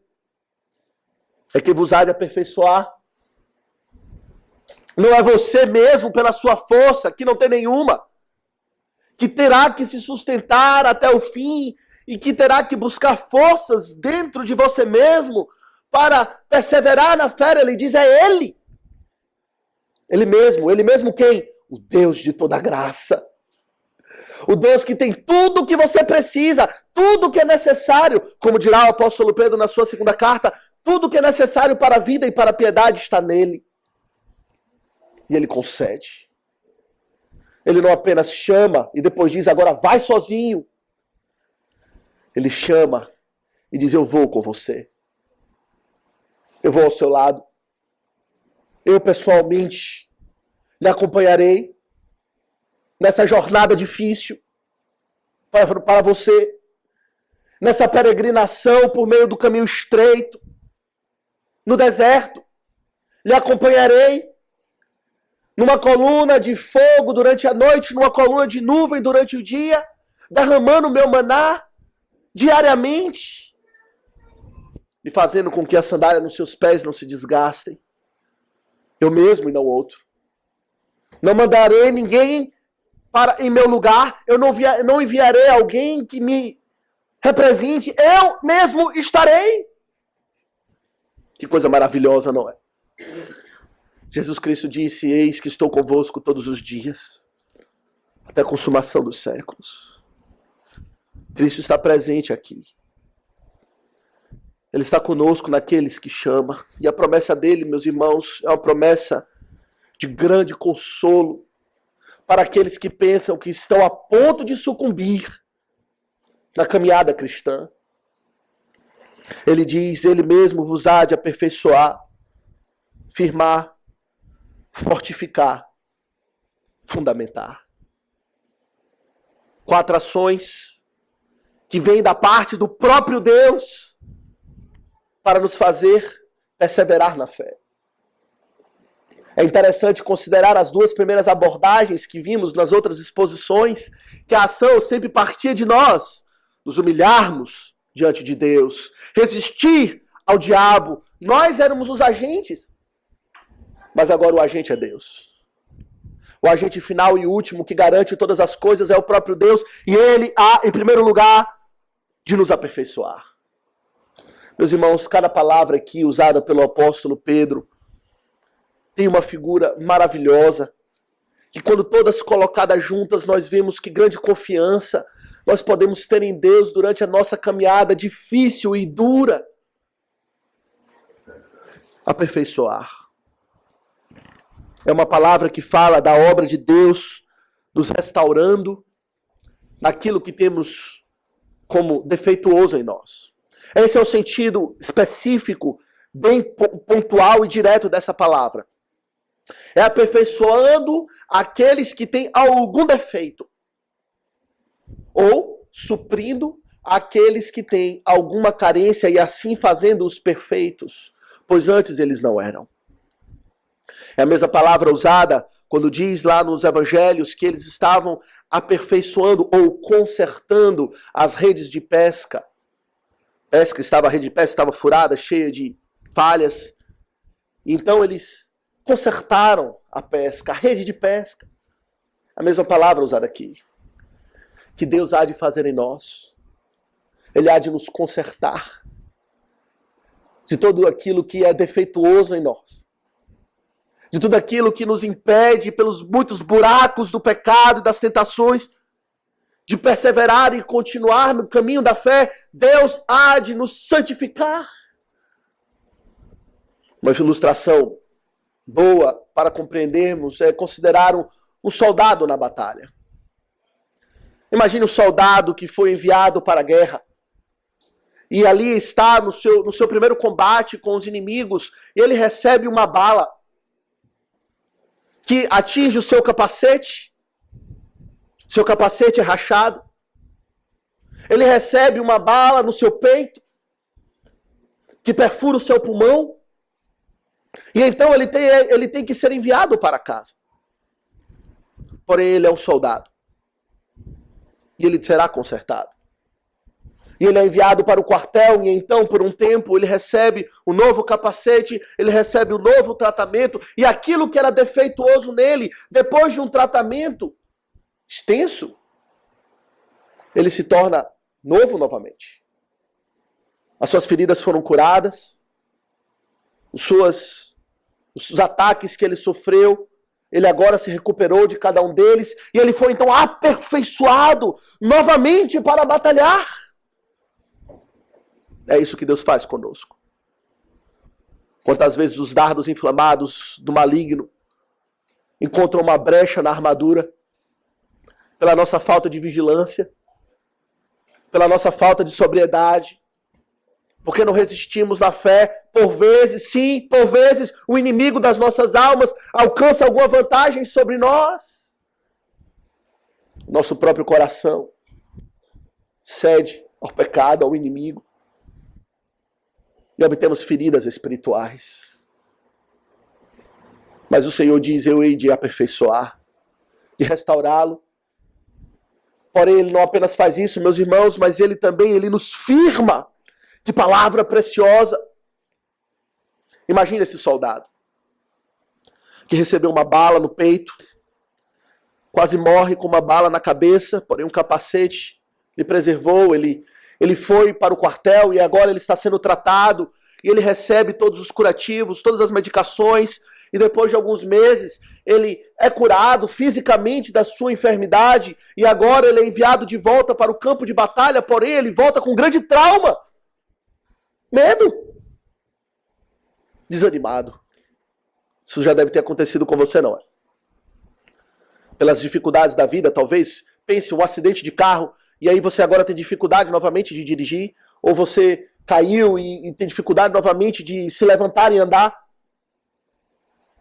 [SPEAKER 1] é que vos há de aperfeiçoar. Não é você mesmo, pela sua força, que não tem nenhuma, que terá que se sustentar até o fim e que terá que buscar forças dentro de você mesmo para perseverar na fé. Ele diz, é Ele. Ele mesmo quem? O Deus de toda graça. O Deus que tem tudo o que você precisa, tudo o que é necessário, como dirá o apóstolo Pedro na sua segunda carta, tudo o que é necessário para a vida e para a piedade está nele. E ele concede. Ele não apenas chama e depois diz, agora vai sozinho. Ele chama e diz, eu vou com você. Eu vou ao seu lado. Eu pessoalmente lhe acompanharei nessa jornada difícil para você, nessa peregrinação por meio do caminho estreito, no deserto. Lhe acompanharei numa coluna de fogo durante a noite, numa coluna de nuvem durante o dia, derramando o meu maná diariamente e fazendo com que a sandália nos seus pés não se desgastem. Eu mesmo e não outro. Não mandarei ninguém em meu lugar, eu não enviarei alguém que me represente, eu mesmo estarei. Que coisa maravilhosa, não é? Jesus Cristo disse, eis que estou convosco todos os dias, até a consumação dos séculos. Cristo está presente aqui. Ele está conosco naqueles que chama. E a promessa dele, meus irmãos, é uma promessa de grande consolo para aqueles que pensam que estão a ponto de sucumbir na caminhada cristã. Ele diz, ele mesmo vos há de aperfeiçoar, firmar, fortificar, fundamentar. 4 ações que vêm da parte do próprio Deus para nos fazer perseverar na fé. É interessante considerar as 2 primeiras abordagens que vimos nas outras exposições, que a ação sempre partia de nós, nos humilharmos diante de Deus, resistir ao diabo. Nós éramos os agentes. Mas agora o agente é Deus. O agente final e último que garante todas as coisas é o próprio Deus. E Ele há, em primeiro lugar, de nos aperfeiçoar. Meus irmãos, cada palavra aqui usada pelo apóstolo Pedro tem uma figura maravilhosa. Que quando todas colocadas juntas, nós vemos que grande confiança nós podemos ter em Deus durante a nossa caminhada difícil e dura. Aperfeiçoar. É uma palavra que fala da obra de Deus nos restaurando aquilo que temos como defeituoso em nós. Esse é o sentido específico, bem pontual e direto dessa palavra. É aperfeiçoando aqueles que têm algum defeito. Ou suprindo aqueles que têm alguma carência e assim fazendo-os perfeitos, pois antes eles não eram. É a mesma palavra usada quando diz lá nos evangelhos que eles estavam aperfeiçoando ou consertando as redes de pesca. A rede de pesca estava furada, cheia de falhas. Então eles consertaram a pesca, a rede de pesca. A mesma palavra usada aqui. Que Deus há de fazer em nós. Ele há de nos consertar de tudo aquilo que é defeituoso em nós. De tudo aquilo que nos impede, pelos muitos buracos do pecado e das tentações, de perseverar e continuar no caminho da fé. Deus há de nos santificar. Uma ilustração boa para compreendermos é considerar um soldado na batalha. Imagine um soldado que foi enviado para a guerra. E ali está no seu primeiro combate com os inimigos. E ele recebe uma bala que atinge o seu capacete. Seu capacete é rachado. Ele recebe uma bala no seu peito que perfura o seu pulmão. E então ele tem que ser enviado para casa. Porém, ele é um soldado. E ele será consertado. E ele é enviado para o quartel, e então, por um tempo, ele recebe o novo capacete, ele recebe o novo tratamento, e aquilo que era defeituoso nele, depois de um tratamento extenso, ele se torna novo novamente. As suas feridas foram curadas, os ataques que ele sofreu, ele agora se recuperou de cada um deles, e ele foi então aperfeiçoado novamente para batalhar. É isso que Deus faz conosco. Quantas vezes os dardos inflamados do maligno encontram uma brecha na armadura, pela nossa falta de vigilância, pela nossa falta de sobriedade, porque não resistimos na fé. Por vezes, sim, por vezes, o inimigo das nossas almas alcança alguma vantagem sobre nós. Nosso próprio coração cede ao pecado, ao inimigo. E obtemos feridas espirituais. Mas o Senhor diz, eu hei de aperfeiçoar, de restaurá-lo. Porém, Ele não apenas faz isso, meus irmãos, mas Ele também nos firma de palavra preciosa. Imagina esse soldado que recebeu uma bala no peito, quase morre com uma bala na cabeça, porém um capacete lhe preservou. Ele foi para o quartel e agora ele está sendo tratado e ele recebe todos os curativos, todas as medicações, e depois de alguns meses ele é curado fisicamente da sua enfermidade e agora ele é enviado de volta para o campo de batalha, porém ele volta com grande trauma. Medo. Desanimado. Isso já deve ter acontecido com você, não é? Pelas dificuldades da vida, talvez, pense um acidente de carro, e aí você agora tem dificuldade novamente de dirigir, ou você caiu e tem dificuldade novamente de se levantar e andar.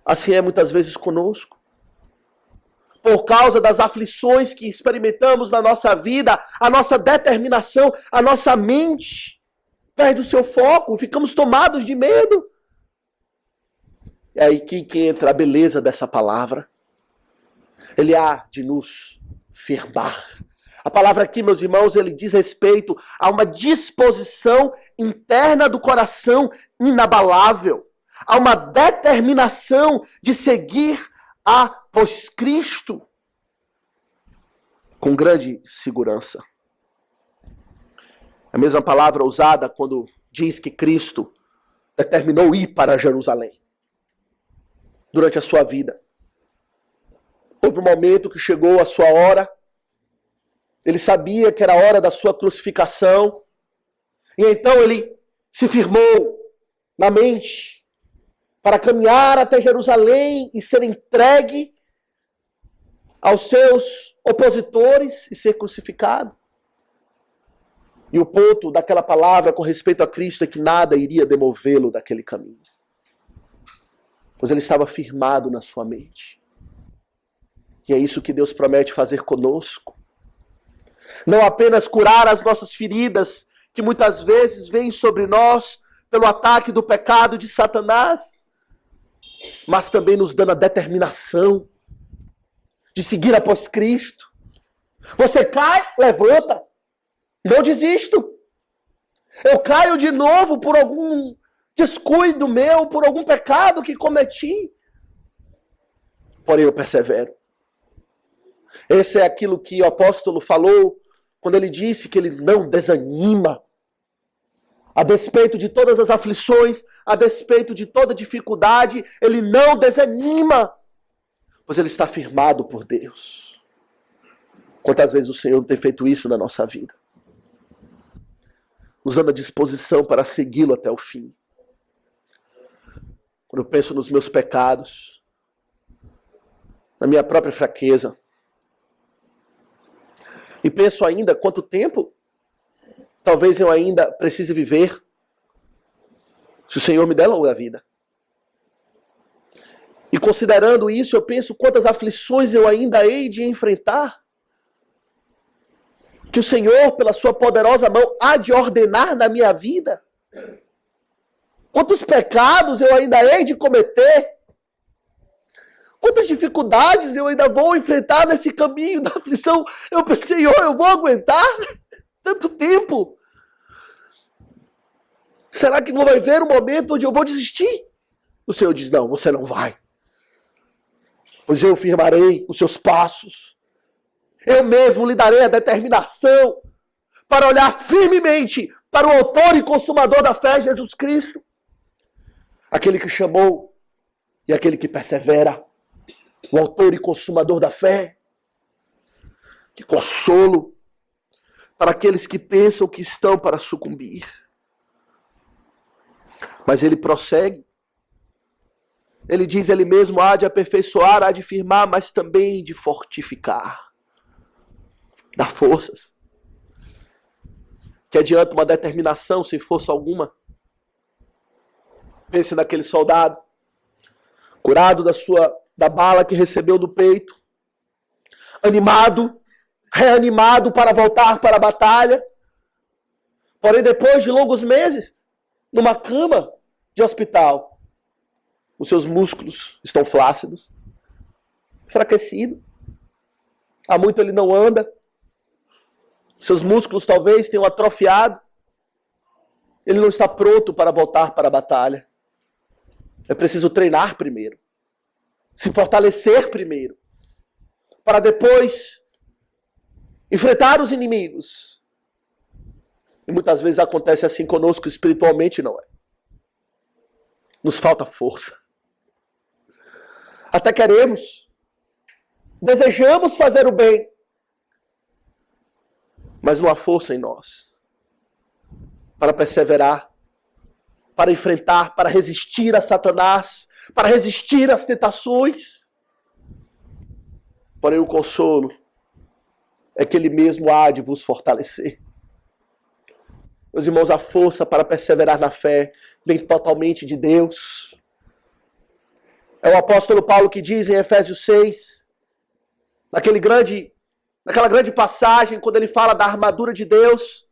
[SPEAKER 1] Assim é muitas vezes conosco. Por causa das aflições que experimentamos na nossa vida, a nossa determinação, a nossa mente perde o seu foco, ficamos tomados de medo. É aí que entra a beleza dessa palavra. Ele há de nos firmar, A palavra aqui, meus irmãos, ele diz respeito a uma disposição interna do coração inabalável, a uma determinação de seguir após Cristo com grande segurança. A mesma palavra usada quando diz que Cristo determinou ir para Jerusalém durante a sua vida. Houve um momento que chegou a sua hora. Ele sabia que era a hora da sua crucificação. E então ele se firmou na mente para caminhar até Jerusalém e ser entregue aos seus opositores e ser crucificado. E o ponto daquela palavra com respeito a Cristo é que nada iria demovê-lo daquele caminho. Pois ele estava firmado na sua mente. E é isso que Deus promete fazer conosco. Não apenas curar as nossas feridas, que muitas vezes vêm sobre nós pelo ataque do pecado de Satanás, mas também nos dando a determinação de seguir após Cristo. Você cai, levanta. Não desisto. Eu caio de novo por algum descuido meu, por algum pecado que cometi. Porém, eu persevero. Esse é aquilo que o apóstolo falou quando ele disse que ele não desanima. A despeito de todas as aflições, a despeito de toda dificuldade, ele não desanima. Pois ele está firmado por Deus. Quantas vezes o Senhor tem feito isso na nossa vida? Nos dando a disposição para segui-lo até o fim. Quando eu penso nos meus pecados, na minha própria fraqueza, e penso ainda quanto tempo talvez eu ainda precise viver, se o Senhor me der longa vida. E considerando isso, eu penso quantas aflições eu ainda hei de enfrentar, que o Senhor, pela sua poderosa mão, há de ordenar na minha vida. Quantos pecados eu ainda hei de cometer. Quantas dificuldades eu ainda vou enfrentar nesse caminho da aflição. Eu pensei, Senhor, eu vou aguentar tanto tempo? Será que não vai haver um momento onde eu vou desistir? O Senhor diz, não, você não vai. Pois eu firmarei os seus passos. Eu mesmo lhe darei a determinação para olhar firmemente para o autor e consumador da fé, Jesus Cristo. Aquele que chamou e aquele que persevera. O autor e consumador da fé. Que consolo para aqueles que pensam que estão para sucumbir. Mas ele prossegue. Ele diz, ele mesmo há de aperfeiçoar, há de firmar, mas também de fortificar. Dar forças. Que adianta uma determinação sem força alguma. Pense naquele soldado, curado da bala que recebeu do peito, animado, reanimado para voltar para a batalha. Porém, depois de longos meses, numa cama de hospital, os seus músculos estão flácidos, enfraquecido. Há muito ele não anda. Seus músculos talvez tenham atrofiado. Ele não está pronto para voltar para a batalha. É preciso treinar primeiro. Se fortalecer primeiro. Para depois enfrentar os inimigos. E muitas vezes acontece assim conosco espiritualmente, não é? Nos falta força. Até queremos. Desejamos fazer o bem. Mas não há força em nós. Para perseverar. Para enfrentar, para resistir a Satanás. Para resistir às tentações. Porém o consolo é que ele mesmo há de vos fortalecer. Meus irmãos, a força para perseverar na fé vem totalmente de Deus. É o apóstolo Paulo que diz em Efésios 6, naquela grande passagem, quando ele fala da armadura de Deus,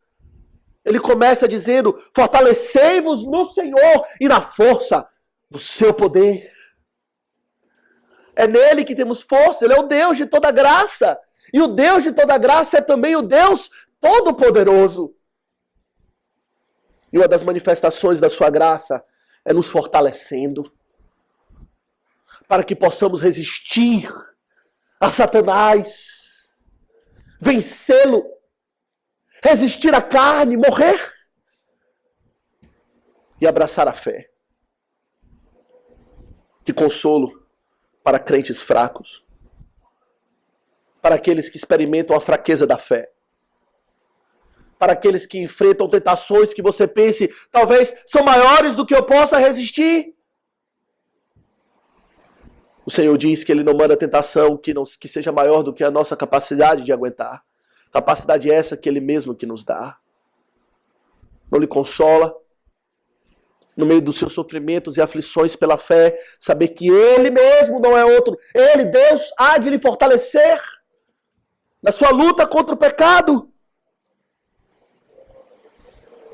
[SPEAKER 1] ele começa dizendo, fortalecei-vos no Senhor e na força do seu poder. É nele que temos força, ele é o Deus de toda graça. E o Deus de toda graça é também o Deus Todo-Poderoso. E uma das manifestações da sua graça é nos fortalecendo para que possamos resistir a Satanás, vencê-lo, resistir à carne, morrer e abraçar a fé. Que consolo para crentes fracos, para aqueles que experimentam a fraqueza da fé, para aqueles que enfrentam tentações que você pense, talvez são maiores do que eu possa resistir. O Senhor diz que Ele não manda tentação que seja maior do que a nossa capacidade de aguentar. Capacidade essa que Ele mesmo que nos dá. Não lhe consola, no meio dos seus sofrimentos e aflições pela fé, saber que Ele mesmo não é outro. Ele, Deus, há de lhe fortalecer na sua luta contra o pecado.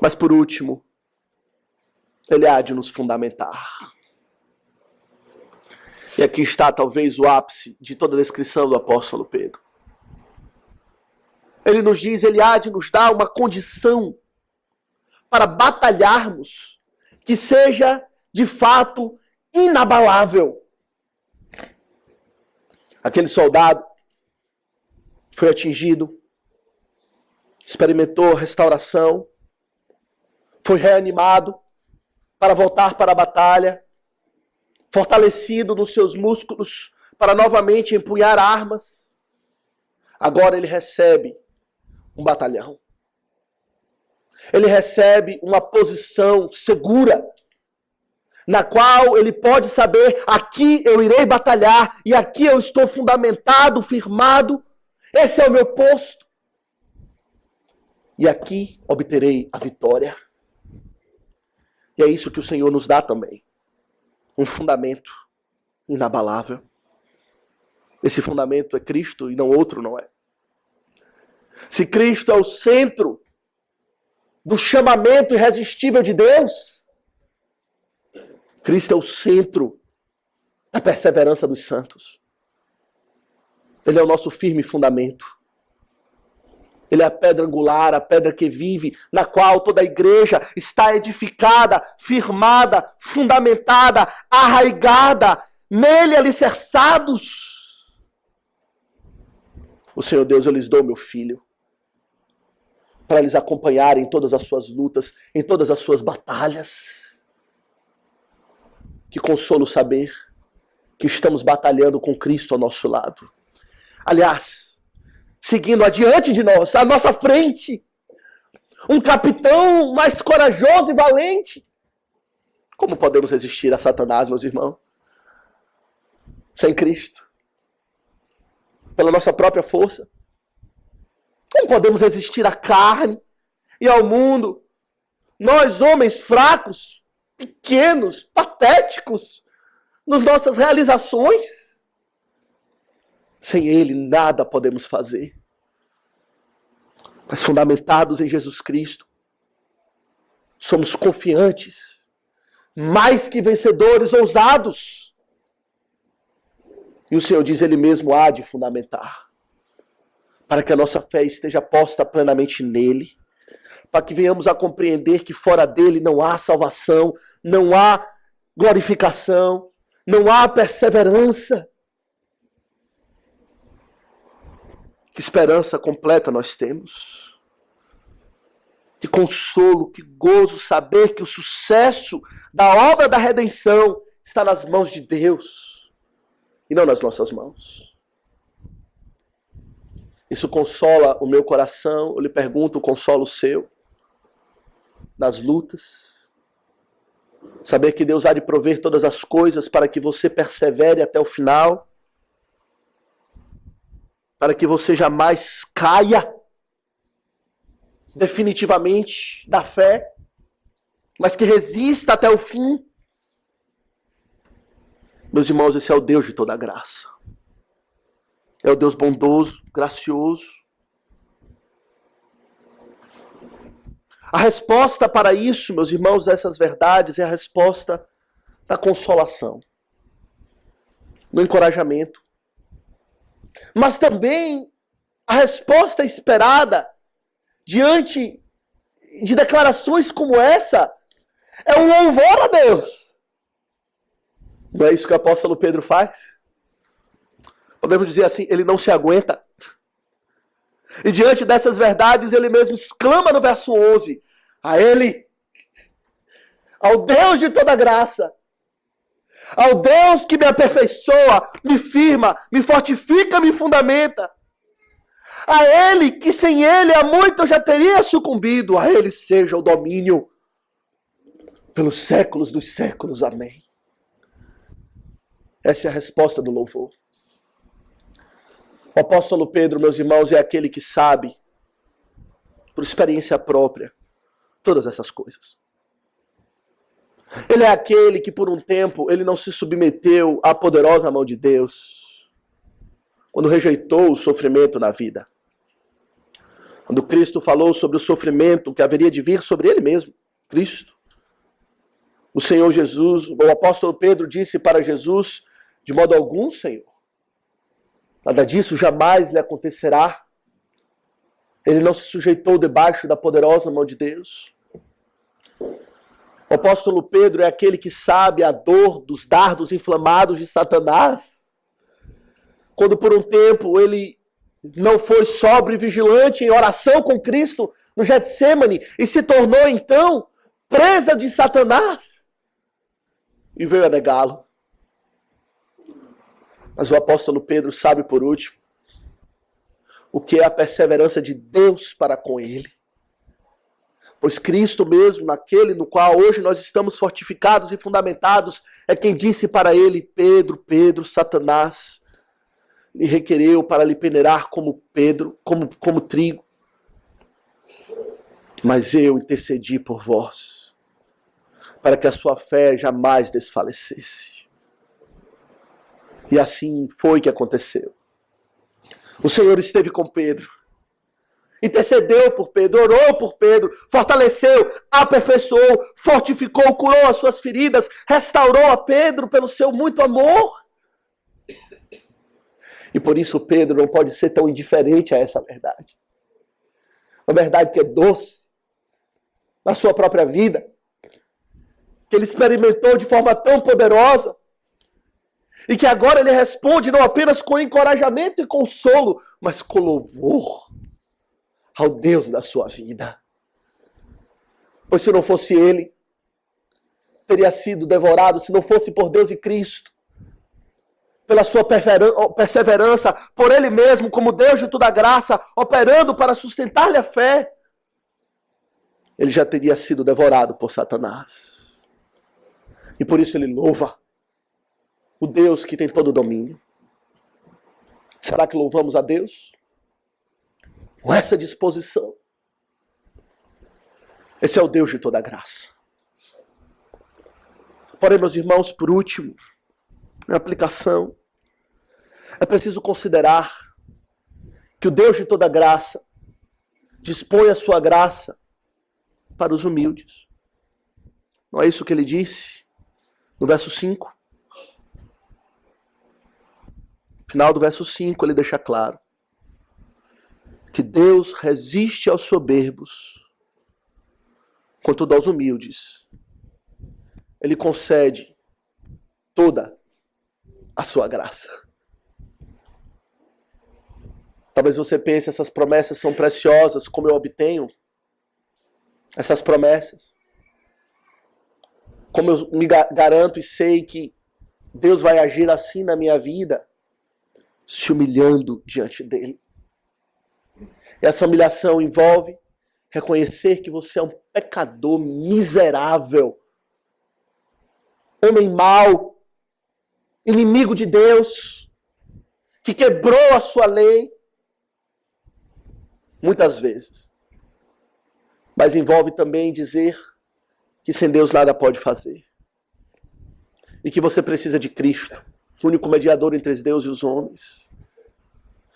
[SPEAKER 1] Mas por último, Ele há de nos fundamentar. E aqui está talvez o ápice de toda a descrição do apóstolo Pedro. Ele nos diz, Ele há de nos dar uma condição para batalharmos que seja de fato inabalável. Aquele soldado foi atingido, experimentou restauração, foi reanimado para voltar para a batalha, fortalecido nos seus músculos para novamente empunhar armas. Agora ele recebe um batalhão. Ele recebe uma posição segura, na qual ele pode saber, aqui eu irei batalhar, e aqui eu estou fundamentado, firmado, esse é o meu posto, e aqui obterei a vitória. E é isso que o Senhor nos dá também, um fundamento inabalável. Esse fundamento é Cristo e não outro, não é? Se Cristo é o centro do chamamento irresistível de Deus, Cristo é o centro da perseverança dos santos. Ele é o nosso firme fundamento. Ele é a pedra angular, a pedra que vive, na qual toda a igreja está edificada, firmada, fundamentada, arraigada, nele alicerçados. O Senhor Deus, eu lhes dou meu filho, para eles acompanharem em todas as suas lutas, em todas as suas batalhas. Que consolo saber que estamos batalhando com Cristo ao nosso lado. Aliás, seguindo adiante de nós, à nossa frente, um capitão mais corajoso e valente. Como podemos resistir a Satanás, meus irmãos? Sem Cristo. Pela nossa própria força. Como podemos resistir à carne e ao mundo? Nós, homens fracos, pequenos, patéticos, nas nossas realizações. Sem Ele, nada podemos fazer. Mas fundamentados em Jesus Cristo, somos confiantes, mais que vencedores, ousados. E o Senhor diz, Ele mesmo há de fundamentar, para que a nossa fé esteja posta plenamente nele, para que venhamos a compreender que fora dele não há salvação, não há glorificação, não há perseverança. Que esperança completa nós temos. Que consolo, que gozo saber que o sucesso da obra da redenção está nas mãos de Deus e não nas nossas mãos. Isso consola o meu coração, eu lhe pergunto, consola o seu? Nas lutas? Saber que Deus há de prover todas as coisas para que você persevere até o final? Para que você jamais caia definitivamente da fé, mas que resista até o fim? Meus irmãos, esse é o Deus de toda graça. É o Deus bondoso, gracioso. A resposta para isso, meus irmãos, dessas verdades, é a resposta da consolação, do encorajamento, mas também A resposta esperada diante de declarações como essa é um louvor a Deus. Não é isso que o apóstolo Pedro faz? Podemos dizer assim, ele não se aguenta. E diante dessas verdades, ele mesmo exclama no verso 11, a ele, ao Deus de toda graça, ao Deus que me aperfeiçoa, me firma, me fortifica, me fundamenta, a ele que sem ele há muito eu já teria sucumbido, a ele seja o domínio pelos séculos dos séculos. Amém. Essa é a resposta do louvor. O apóstolo Pedro, meus irmãos, é aquele que sabe, por experiência própria, todas essas coisas. Ele é aquele que por um tempo ele não se submeteu à poderosa mão de Deus, quando rejeitou o sofrimento na vida. Quando Cristo falou sobre o sofrimento que haveria de vir sobre ele mesmo, Cristo, o Senhor Jesus, o apóstolo Pedro disse para Jesus, de modo algum, Senhor, nada disso jamais lhe acontecerá. Ele não se sujeitou debaixo da poderosa mão de Deus. O apóstolo Pedro é aquele que sabe a dor dos dardos inflamados de Satanás. Quando por um tempo ele não foi sóbrio e vigilante em oração com Cristo no Getsêmani e se tornou então presa de Satanás e veio a negá-lo. Mas o apóstolo Pedro sabe por último o que é a perseverança de Deus para com ele. Pois Cristo mesmo, naquele no qual hoje nós estamos fortificados e fundamentados, é quem disse para ele, Pedro, Pedro, Satanás lhe requereu para lhe peneirar como Pedro, como trigo. Mas eu intercedi por vós, para que a sua fé jamais desfalecesse. E assim foi que aconteceu. O Senhor esteve com Pedro, intercedeu por Pedro, orou por Pedro, fortaleceu, aperfeiçoou, fortificou, curou as suas feridas, restaurou a Pedro pelo seu muito amor. E por isso Pedro não pode ser tão indiferente a essa verdade. Uma verdade que é doce na sua própria vida, que ele experimentou de forma tão poderosa, e que agora ele responde não apenas com encorajamento e consolo, mas com louvor ao Deus da sua vida. Pois se não fosse ele, teria sido devorado, se não fosse por Deus e Cristo, pela sua perseverança, por ele mesmo, como Deus de toda graça, operando para sustentar-lhe a fé, ele já teria sido devorado por Satanás. E por isso ele louva o Deus que tem todo o domínio. Será que louvamos a Deus com essa disposição? Esse é o Deus de toda graça. Porém, meus irmãos, por último, na aplicação, é preciso considerar que o Deus de toda graça dispõe a sua graça para os humildes. Não é isso que ele disse no verso 5? No final do verso 5 ele deixa claro que Deus resiste aos soberbos, contudo aos humildes ele concede toda a sua graça. Talvez você pense, essas promessas são preciosas, como eu obtenho essas promessas? Como eu me garanto e sei que Deus vai agir assim na minha vida? Se humilhando diante dele. E essa humilhação envolve reconhecer que você é um pecador miserável, homem mau, inimigo de Deus, que quebrou a sua lei, muitas vezes. Mas envolve também dizer que sem Deus nada pode fazer. E que você precisa de Cristo, o único mediador entre Deus e os homens.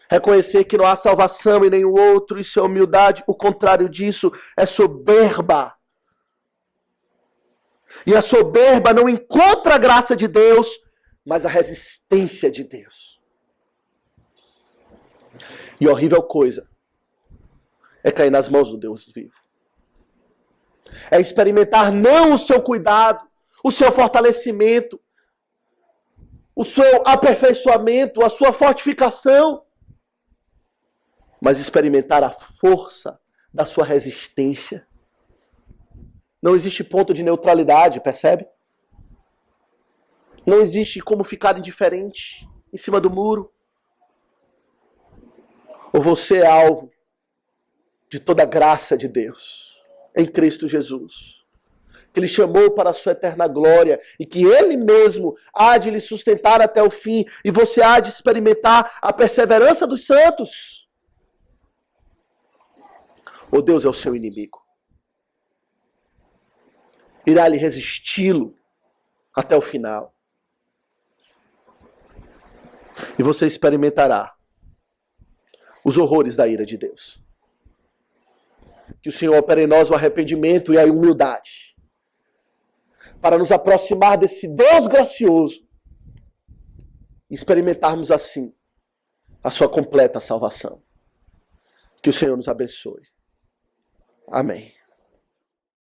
[SPEAKER 1] Reconhecer que não há salvação em nenhum outro, isso é humildade. O contrário disso é soberba. E a soberba não encontra a graça de Deus, mas a resistência de Deus. E horrível coisa é cair nas mãos do Deus vivo. É experimentar não o seu cuidado, o seu fortalecimento, o seu aperfeiçoamento, a sua fortificação, mas experimentar a força da sua resistência. Não existe ponto de neutralidade, percebe? Não existe como ficar indiferente em cima do muro. Ou você é alvo de toda a graça de Deus em Cristo Jesus, que Ele chamou para a sua eterna glória e que Ele mesmo há de lhe sustentar até o fim e você há de experimentar a perseverança dos santos. Ou Deus é o seu inimigo. Irá lhe resisti-lo até o final. E você experimentará os horrores da ira de Deus. Que o Senhor opere em nós o arrependimento e a humildade, para nos aproximar desse Deus gracioso e experimentarmos assim a sua completa salvação. Que o Senhor nos abençoe. Amém.